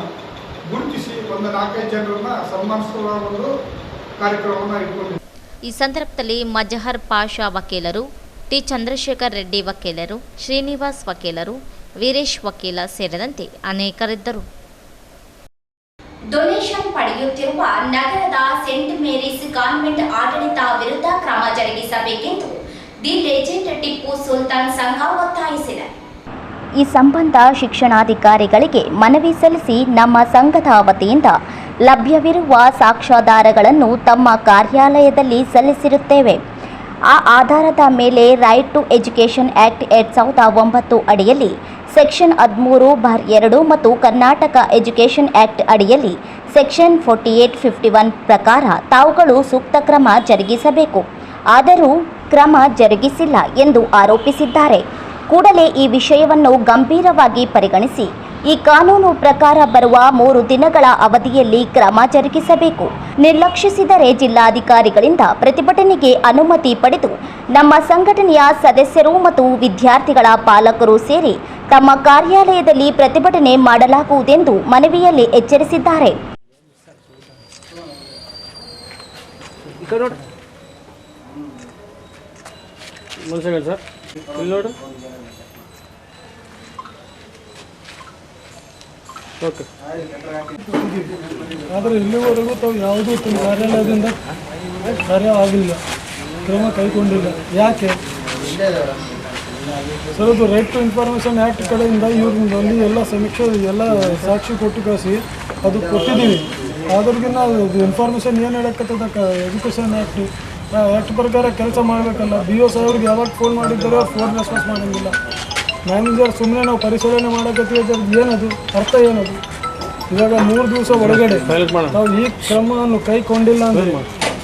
ಗುರುತಿಸಿ ಒಂದು 4-5 ಜನರನ್ನ ಸನ್ಮಾನಿಸುವ ಒಂದು ಕಾರ್ಯಕ್ರಮವನ್ನು ಇಟ್ಕೊಂಡಿದ್ದೀವಿ. ಈ ಸಂದರ್ಭದಲ್ಲಿ ಮಜಹರ್ ಪಾಷಾ ವಕೀಲರು, ಟಿ ಚಂದ್ರಶೇಖರ್ ರೆಡ್ಡಿ ವಕೀಲರು, ಶ್ರೀನಿವಾಸ್ ವಕೀಲರು, ವೀರೇಶ್ ವಕೀಲ ಸೇರಿದಂತೆ ಅನೇಕರಿದ್ದರು. ಡೊನೇಷನ್ ಪಡೆಯುತ್ತಿರುವ ನಗರದ ಸೇಂಟ್ ಮೇರೀಸ್ ಕಾನ್ವೆಂಟ್ ಆಡಳಿತ ವಿರುದ್ಧ ಕ್ರಮ ಜರುಗಿಸಬೇಕೆಂದು ದಿ ಲೆಜೆಂಡ್ ಟಿಪ್ಪು ಸುಲ್ತಾನ್ ಸಂಘ ಒತ್ತಾಯಿಸಿದೆ. ಈ ಸಂಬಂಧ ಶಿಕ್ಷಣಾಧಿಕಾರಿಗಳಿಗೆ ಮನವಿ ಸಲ್ಲಿಸಿ ನಮ್ಮ ಸಂಘದ ವತಿಯಿಂದ ಲಭ್ಯವಿರುವ ಸಾಕ್ಷ್ಯಾಧಾರಗಳನ್ನು ತಮ್ಮ ಕಾರ್ಯಾಲಯದಲ್ಲಿ ಸಲ್ಲಿಸಿರುತ್ತೇವೆ. ಆ ಆಧಾರದ ಮೇಲೆ ರೈಟ್ ಟು ಎಜುಕೇಷನ್ ಆಕ್ಟ್ 2009 ಅಡಿಯಲ್ಲಿ ಸೆಕ್ಷನ್ 13/2 ಮತ್ತು ಕರ್ನಾಟಕ ಎಜುಕೇಷನ್ ಆಕ್ಟ್ ಅಡಿಯಲ್ಲಿ ಸೆಕ್ಷನ್ 4851 ಪ್ರಕಾರ ತಾವುಗಳು ಸೂಕ್ತ ಕ್ರಮ ಜರುಗಿಸಬೇಕು. ಆದರೂ ಕ್ರಮ ಜರುಗಿಸಿಲ್ಲ ಎಂದು ಆರೋಪಿಸಿದ್ದಾರೆ. ಕೂಡಲೇ ಈ ವಿಷಯವನ್ನು ಗಂಭೀರವಾಗಿ ಪರಿಗಣಿಸಿ ಈ ಕಾನೂನು ಪ್ರಕಾರ ಬರುವ 3 ದಿನಗಳ ಅವಧಿಯಲ್ಲಿ ಕ್ರಮ ಜರುಗಿಸಬೇಕು. ನಿರ್ಲಕ್ಷಿಸಿದರೆ ಜಿಲ್ಲಾಧಿಕಾರಿಗಳಿಂದ ಪ್ರತಿಭಟನೆಗೆ ಅನುಮತಿ ಪಡೆದು ನಮ್ಮ ಸಂಘಟನೆಯ ಸದಸ್ಯರು ಮತ್ತು ವಿದ್ಯಾರ್ಥಿಗಳ ಪಾಲಕರು ಸೇರಿ ತಮ್ಮ ಕಾರ್ಯಾಲಯದಲ್ಲಿ ಪ್ರತಿಭಟನೆ ಮಾಡಲಾಗುವುದೆಂದು ಮನವಿಯಲ್ಲಿ ಎಚ್ಚರಿಸಿದ್ದಾರೆ. ಆದರೆ ಇಲ್ಲಿವರೆಗೂ ತಾವು ಯಾವುದೂ ತಮ್ಮ ಕಾರ್ಯಾಲಯದಿಂದ ಕಾರ್ಯ ಆಗಿಲ್ಲ, ಕ್ರಮ ಕೈಗೊಂಡಿಲ್ಲ. ಯಾಕೆ ಸರ್? ಅದು ರೈಟ್ ಟು ಇನ್ಫಾರ್ಮೇಷನ್ ಆ್ಯಕ್ಟ್ ಕಡೆಯಿಂದ ಇವ್ರಲ್ಲಿ ಎಲ್ಲ ಸಮೀಕ್ಷೆ ಎಲ್ಲ ಸಾಕ್ಷಿ ಕೊಟ್ಟು ಕಳಿಸಿ ಅದು ಕೊಟ್ಟಿದ್ದೀವಿ. ಅದ್ರಿಗಿನ್ನ ಇನ್ಫಾರ್ಮೇಷನ್ ಏನು ಹೇಳಕ್ಕತ್ತದ ಎಜುಕೇಷನ್ ಆ್ಯಕ್ಟ್ ಪ್ರಕಾರ ಕೆಲಸ ಮಾಡಬೇಕಲ್ಲ. BO ಸಾಹೇಬ್ರಿಗೆ ಯಾವಾಗ ಫೋನ್ ಮಾಡಿದ್ದಾರೆ ಅವ್ರು ಫೋನ್ ರೆಸ್ಪಾನ್ಸ್ ಮಾಡೋಂಗಿಲ್ಲ. ಮ್ಯಾನೇಜರ್ ಸುಮ್ಮನೆ ನಾವು ಪರಿಶೀಲನೆ ಮಾಡೋಕತ್ತೀವಿ, ಏನದು ಅರ್ಥ ಏನದು? ಇವಾಗ 3 ದಿವಸ ಒಳಗಡೆ ನಾವು ಈ ಕ್ರಮವನ್ನು ಕೈಗೊಂಡಿಲ್ಲ ಅಂದರೆ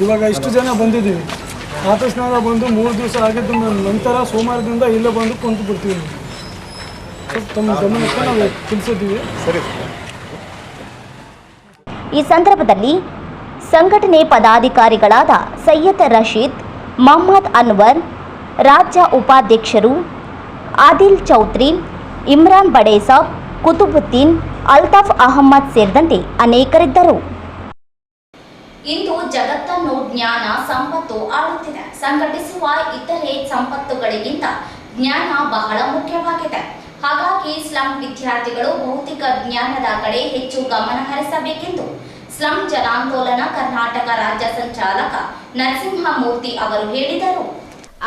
ಇವಾಗ ಇಷ್ಟು ಜನ ಬಂದಿದ್ದೀವಿ, ಆಫೀಸ್ನಾಗ ಬಂದು 3 ದಿವಸ ಆಗಿದ್ದು ನಂತರ ಸೋಮವಾರದಿಂದ ಇಲ್ಲೇ ಬಂದು ಕುಂತು ಬಿಡ್ತೀವಿ. ತಮ್ಮ ಗಮನಕ್ಕೆ ನಾವು ತಿಳಿಸಿದ್ದೀವಿ. ಸರಿ. ಈ ಸಂದರ್ಭದಲ್ಲಿ ಸಂಘಟನೆ ಪದಾಧಿಕಾರಿಗಳಾದ ಸೈಯದ್ ರಶೀದ್, ಮೊಹಮ್ಮದ್ ಅನ್ವರ್, ರಾಜ್ಯ ಉಪಾಧ್ಯಕ್ಷರು ಆದಿಲ್ ಚೌತ್ರಿ, ಇಮ್ರಾನ್ ಬಡೇಸಾಬ್, ಕುತುಬುದ್ದೀನ್, ಅಲ್ತಾಫ್ ಅಹಮ್ಮದ್ ಸೇರಿದಂತೆ ಅನೇಕರಿದ್ದರು. ಇಂದು ಜಗತ್ತನ್ನು ಜ್ಞಾನ ಸಂಪತ್ತು ಆಳುತ್ತಿದೆ. ಸಂಘಟಿಸುವ ಇತರೆ ಸಂಪತ್ತುಗಳಿಗಿಂತ ಜ್ಞಾನ ಬಹಳ ಮುಖ್ಯವಾಗಿದೆ. ಹಾಗಾಗಿ ಸ್ಲಂ ವಿದ್ಯಾರ್ಥಿಗಳು ಭೌತಿಕ ಜ್ಞಾನದ ಕಡೆ ಹೆಚ್ಚು ಗಮನ ಹರಿಸಬೇಕೆಂದು ಸ್ಲಂ ಜನಾಂದೋಲನ ಕರ್ನಾಟಕ ರಾಜ್ಯ ಸಂಚಾಲಕ ನರಸಿಂಹಮೂರ್ತಿ ಅವರು ಹೇಳಿದರು.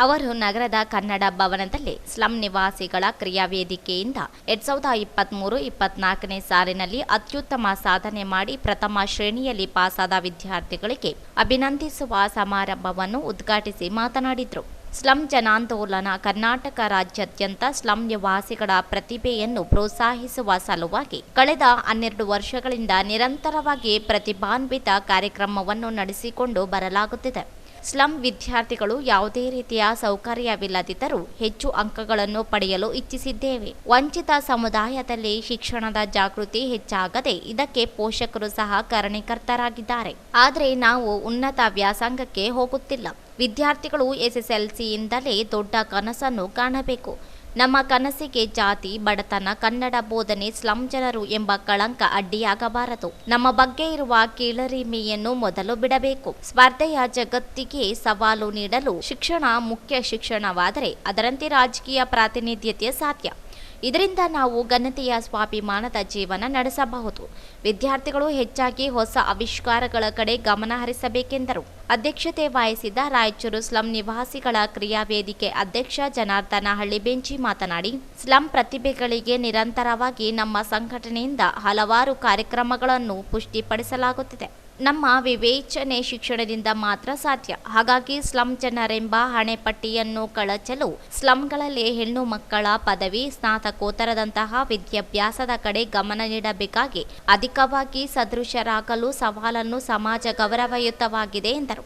ಅವರು ನಗರದ ಕನ್ನಡ ಭವನದಲ್ಲಿ ಸ್ಲಂ ನಿವಾಸಿಗಳ ಕ್ರಿಯಾ ವೇದಿಕೆಯಿಂದ 2023-24ನೇ ಸಾಲಿನಲ್ಲಿ ಅತ್ಯುತ್ತಮ ಸಾಧನೆ ಮಾಡಿ ಪ್ರಥಮ ಶ್ರೇಣಿಯಲ್ಲಿ ಪಾಸಾದ ವಿದ್ಯಾರ್ಥಿಗಳಿಗೆ ಅಭಿನಂದಿಸುವ ಸಮಾರಂಭವನ್ನು ಉದ್ಘಾಟಿಸಿ ಮಾತನಾಡಿದರು. ಸ್ಲಂ ಜನಾಂದೋಲನ ಕರ್ನಾಟಕ ರಾಜ್ಯಾದ್ಯಂತ ಸ್ಲಂ ನಿವಾಸಿಗಳ ಪ್ರತಿಭೆಯನ್ನು ಪ್ರೋತ್ಸಾಹಿಸುವ ಸಲುವಾಗಿ ಕಳೆದ 12 ವರ್ಷಗಳಿಂದ ನಿರಂತರವಾಗಿ ಪ್ರತಿಭಾನ್ವಿತ ಕಾರ್ಯಕ್ರಮವನ್ನು ನಡೆಸಿಕೊಂಡು ಬರಲಾಗುತ್ತಿದೆ. ಸ್ಲಂ ವಿದ್ಯಾರ್ಥಿಗಳು ಯಾವುದೇ ರೀತಿಯ ಸೌಕರ್ಯವಿಲ್ಲದಿದ್ದರೂ ಹೆಚ್ಚು ಅಂಕಗಳನ್ನು ಪಡೆಯಲು ಇಚ್ಛಿಸಿದ್ದೇವೆ. ವಂಚಿತ ಸಮುದಾಯದಲ್ಲಿ ಶಿಕ್ಷಣದ ಜಾಗೃತಿ ಹೆಚ್ಚಾಗದೆ ಇದಕ್ಕೆ ಪೋಷಕರು ಸಹ ಕಾರಣೀಕರ್ತರಾಗಿದ್ದಾರೆ. ಆದರೆ ನಾವು ಉನ್ನತ ವ್ಯಾಸಂಗಕ್ಕೆ ಹೋಗುತ್ತಿಲ್ಲ. ವಿದ್ಯಾರ್ಥಿಗಳು SSLCಯಿಂದಲೇ ದೊಡ್ಡ ಕನಸನ್ನು ಕಾಣಬೇಕು. ನಮ್ಮ ಕನಸಿಗೆ ಜಾತಿ, ಬಡತನ, ಕನ್ನಡ ಬೋಧನೆ, ಸ್ಲಂ ಜನರು ಎಂಬ ಕಳಂಕ ಅಡ್ಡಿಯಾಗಬಾರದು. ನಮ್ಮ ಬಗ್ಗೆ ಇರುವ ಕೀಳರಿಮೆಯನ್ನು ಮೊದಲು ಬಿಡಬೇಕು. ಸ್ಪರ್ಧೆಯ ಜಗತ್ತಿಗೆ ಸವಾಲು ನೀಡಲು ಶಿಕ್ಷಣ ಮುಖ್ಯ ಶಿಕ್ಷಣವಾದರೆ ಅದರಂತೆ ರಾಜಕೀಯ ಪ್ರಾತಿನಿಧ್ಯತೆ ಸಾಧ್ಯ. ಇದರಿಂದ ನಾವು ಘನತೆಯ ಸ್ವಾಭಿಮಾನದ ಜೀವನ ನಡೆಸಬಹುದು. ವಿದ್ಯಾರ್ಥಿಗಳು ಹೆಚ್ಚಾಗಿ ಹೊಸ ಆವಿಷ್ಕಾರಗಳ ಕಡೆ ಗಮನ ಹರಿಸಬೇಕೆಂದರು. ಅಧ್ಯಕ್ಷತೆ ವಹಿಸಿದ ರಾಯಚೂರು ಸ್ಲಂ ನಿವಾಸಿಗಳ ಕ್ರಿಯಾ ವೇದಿಕೆ ಅಧ್ಯಕ್ಷ ಜನಾರ್ದನ ಹಳ್ಳಿಬೆಂಚಿ ಮಾತನಾಡಿ, ಸ್ಲಂ ಪ್ರತಿಭೆಗಳಿಗೆ ನಿರಂತರವಾಗಿ ನಮ್ಮ ಸಂಘಟನೆಯಿಂದ ಹಲವಾರು ಕಾರ್ಯಕ್ರಮಗಳನ್ನು ಪುಷ್ಟಿಪಡಿಸಲಾಗುತ್ತಿದೆ. ನಮ್ಮ ವಿವೇಚನೆ ಶಿಕ್ಷಣದಿಂದ ಮಾತ್ರ ಸಾಧ್ಯ. ಹಾಗಾಗಿ ಸ್ಲಂ ಜನರೆಂಬ ಹಣೆಪಟ್ಟಿಯನ್ನು ಕಳಚಲು ಸ್ಲಂಗಳಲ್ಲಿ ಹೆಣ್ಣು ಮಕ್ಕಳ ಪದವಿ, ಸ್ನಾತಕೋತ್ತರದಂತಹ ವಿದ್ಯಾಭ್ಯಾಸದ ಕಡೆ ಗಮನ ನೀಡಬೇಕಾಗಿ ಅಧಿಕವಾಗಿ ಸದೃಶರಾಗಲು ಸವಾಲನ್ನು ಸಮಾಜ ಗೌರವಯುತವಾಗಿದೆ ಎಂದರು.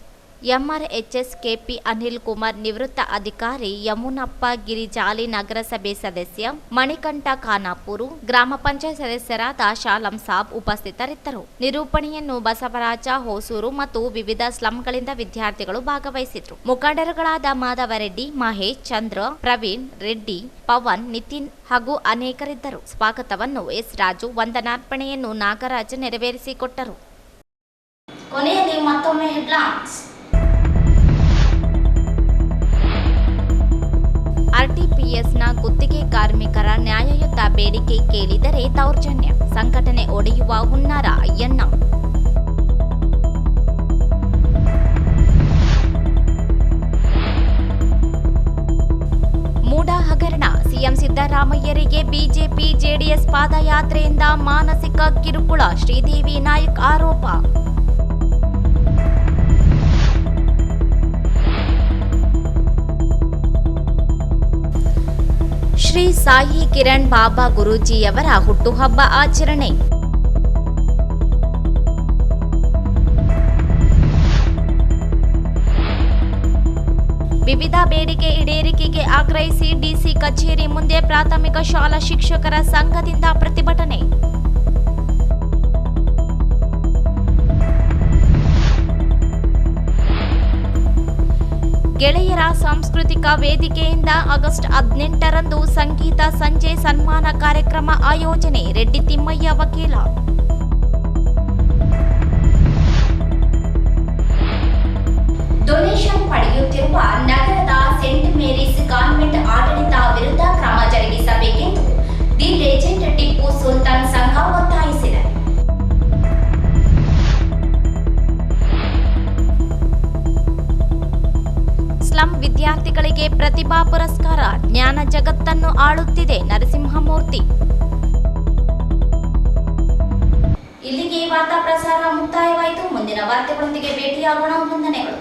ಎಂಆರ್ಎಚ್ಎಸ್ ಕೆಪಿ ಅನಿಲ್ ಕುಮಾರ್ ನಿವೃತ್ತ ಅಧಿಕಾರಿ, ಯಮುನಪ್ಪ ಗಿರಿಜಾಲಿ ನಗರಸಭೆ ಸದಸ್ಯ ಮಣಿಕಂಠ ಖಾನಾಪುರು, ಗ್ರಾಮ ಪಂಚಾಯತ್ ಸದಸ್ಯರಾದ ಶಾಲಂ ಸಾಬ್ ಉಪಸ್ಥಿತರಿದ್ದರು. ನಿರೂಪಣೆಯನ್ನು ಬಸವರಾಜ ಹೊಸೂರು ಮತ್ತು ವಿವಿಧ ಸ್ಲಂಗಳಿಂದ ವಿದ್ಯಾರ್ಥಿಗಳು ಭಾಗವಹಿಸಿದ್ರು. ಮುಖಂಡರುಗಳಾದ ಮಾಧವರೆಡ್ಡಿ, ಮಹೇಶ್, ಚಂದ್ರ, ಪ್ರವೀಣ್ ರೆಡ್ಡಿ, ಪವನ್, ನಿತಿನ್ ಹಾಗೂ ಅನೇಕರಿದ್ದರು. ಸ್ವಾಗತವನ್ನು ಎಸ್ ರಾಜು, ವಂದನಾರ್ಪಣೆಯನ್ನು ನಾಗರಾಜ್ ನೆರವೇರಿಸಿಕೊಟ್ಟರು. ಕೊನೆಯಲ್ಲಿ ಮತ್ತೊಮ್ಮೆ ಹೆಡ್ಲೈನ್ಸ್. ಆರ್ಟಿಪಿಎಸ್ನ ಗುತ್ತಿಗೆ ಕಾರ್ಮಿಕರ ನ್ಯಾಯಯುತ ಬೇಡಿಕೆ ಕೇಳಿದರೆ ದೌರ್ಜನ್ಯ, ಸಂಘಟನೆ ಒಡೆಯುವ ಹುನ್ನಾರ ಅಯ್ಯಣ್ಣ. ಮೂಡ ಹಗರಣ, ಸಿಎಂ ಸಿದ್ದರಾಮಯ್ಯರಿಗೆ ಬಿಜೆಪಿ ಜೆಡಿಎಸ್ ಪಾದಯಾತ್ರೆಯಿಂದ ಮಾನಸಿಕ ಕಿರುಕುಳ, ಶ್ರೀದೇವಿ ನಾಯಕ್ ಆರೋಪ. ಶ್ರೀ ಸಾಯಿ ಕಿರಣ್ ಬಾಬಾ ಗುರೂಜಿಯವರ ಹುಟ್ಟುಹಬ್ಬ ಆಚರಣೆ. ವಿವಿಧ ಬೇಡಿಕೆ ಈಡೇರಿಕೆಗೆ ಆಗ್ರಹಿಸಿ ಡಿಸಿ ಕಚೇರಿ ಮುಂದೆ ಪ್ರಾಥಮಿಕ ಶಾಲಾ ಶಿಕ್ಷಕರ ಸಂಘದಿಂದ ಪ್ರತಿಭಟನೆ. ಗೆಳೆಯರ ಸಾಂಸ್ಕೃತಿಕ ವೇದಿಕೆಯಿಂದ ಆಗಸ್ಟ್ 18ರಂದು ಸಂಗೀತ ಸಂಜೆ ಸನ್ಮಾನ ಕಾರ್ಯಕ್ರಮ ಆಯೋಜನೆ, ರೆಡ್ಡಿ ತಿಮ್ಮಯ್ಯ ವಕೀಲ. ಡೊನೇಷನ್ ಪಡೆಯುತ್ತಿರುವ ನಗರದ ಸೇಂಟ್ ಮೇರೀಸ್ ಕಾನ್ವೆಂಟ್ ಆಡಳಿತ ವಿರುದ್ಧ ಕ್ರಮ ಜರುಗಿಸಬೇಕೆಂದು ದಿ ಲೆಜೆಂಡ್ ಟಿಪ್ಪು ಸುಲ್ತಾನ್ ಸಂಘ ಒತ್ತಾಯಿಸಿದೆ. ಸ್ಲಂ ವಿದ್ಯಾರ್ಥಿಗಳಿಗೆ ಪ್ರತಿಭಾ ಪುರಸ್ಕಾರ, ಜ್ಞಾನ ಜಗತ್ತನ್ನು ಆಳುತ್ತಿದೆ ನರಸಿಂಹಮೂರ್ತಿ. ಇಲ್ಲಿಗೆ ವಾರ್ತಾ ಪ್ರಸಾರ ಮುಕ್ತಾಯವಾಯಿತು. ಮುಂದಿನ ವಾರ್ತೆಗಳೊಂದಿಗೆ ಭೇಟಿಯಾಗೋಣ. ವಂದನೆಗಳು.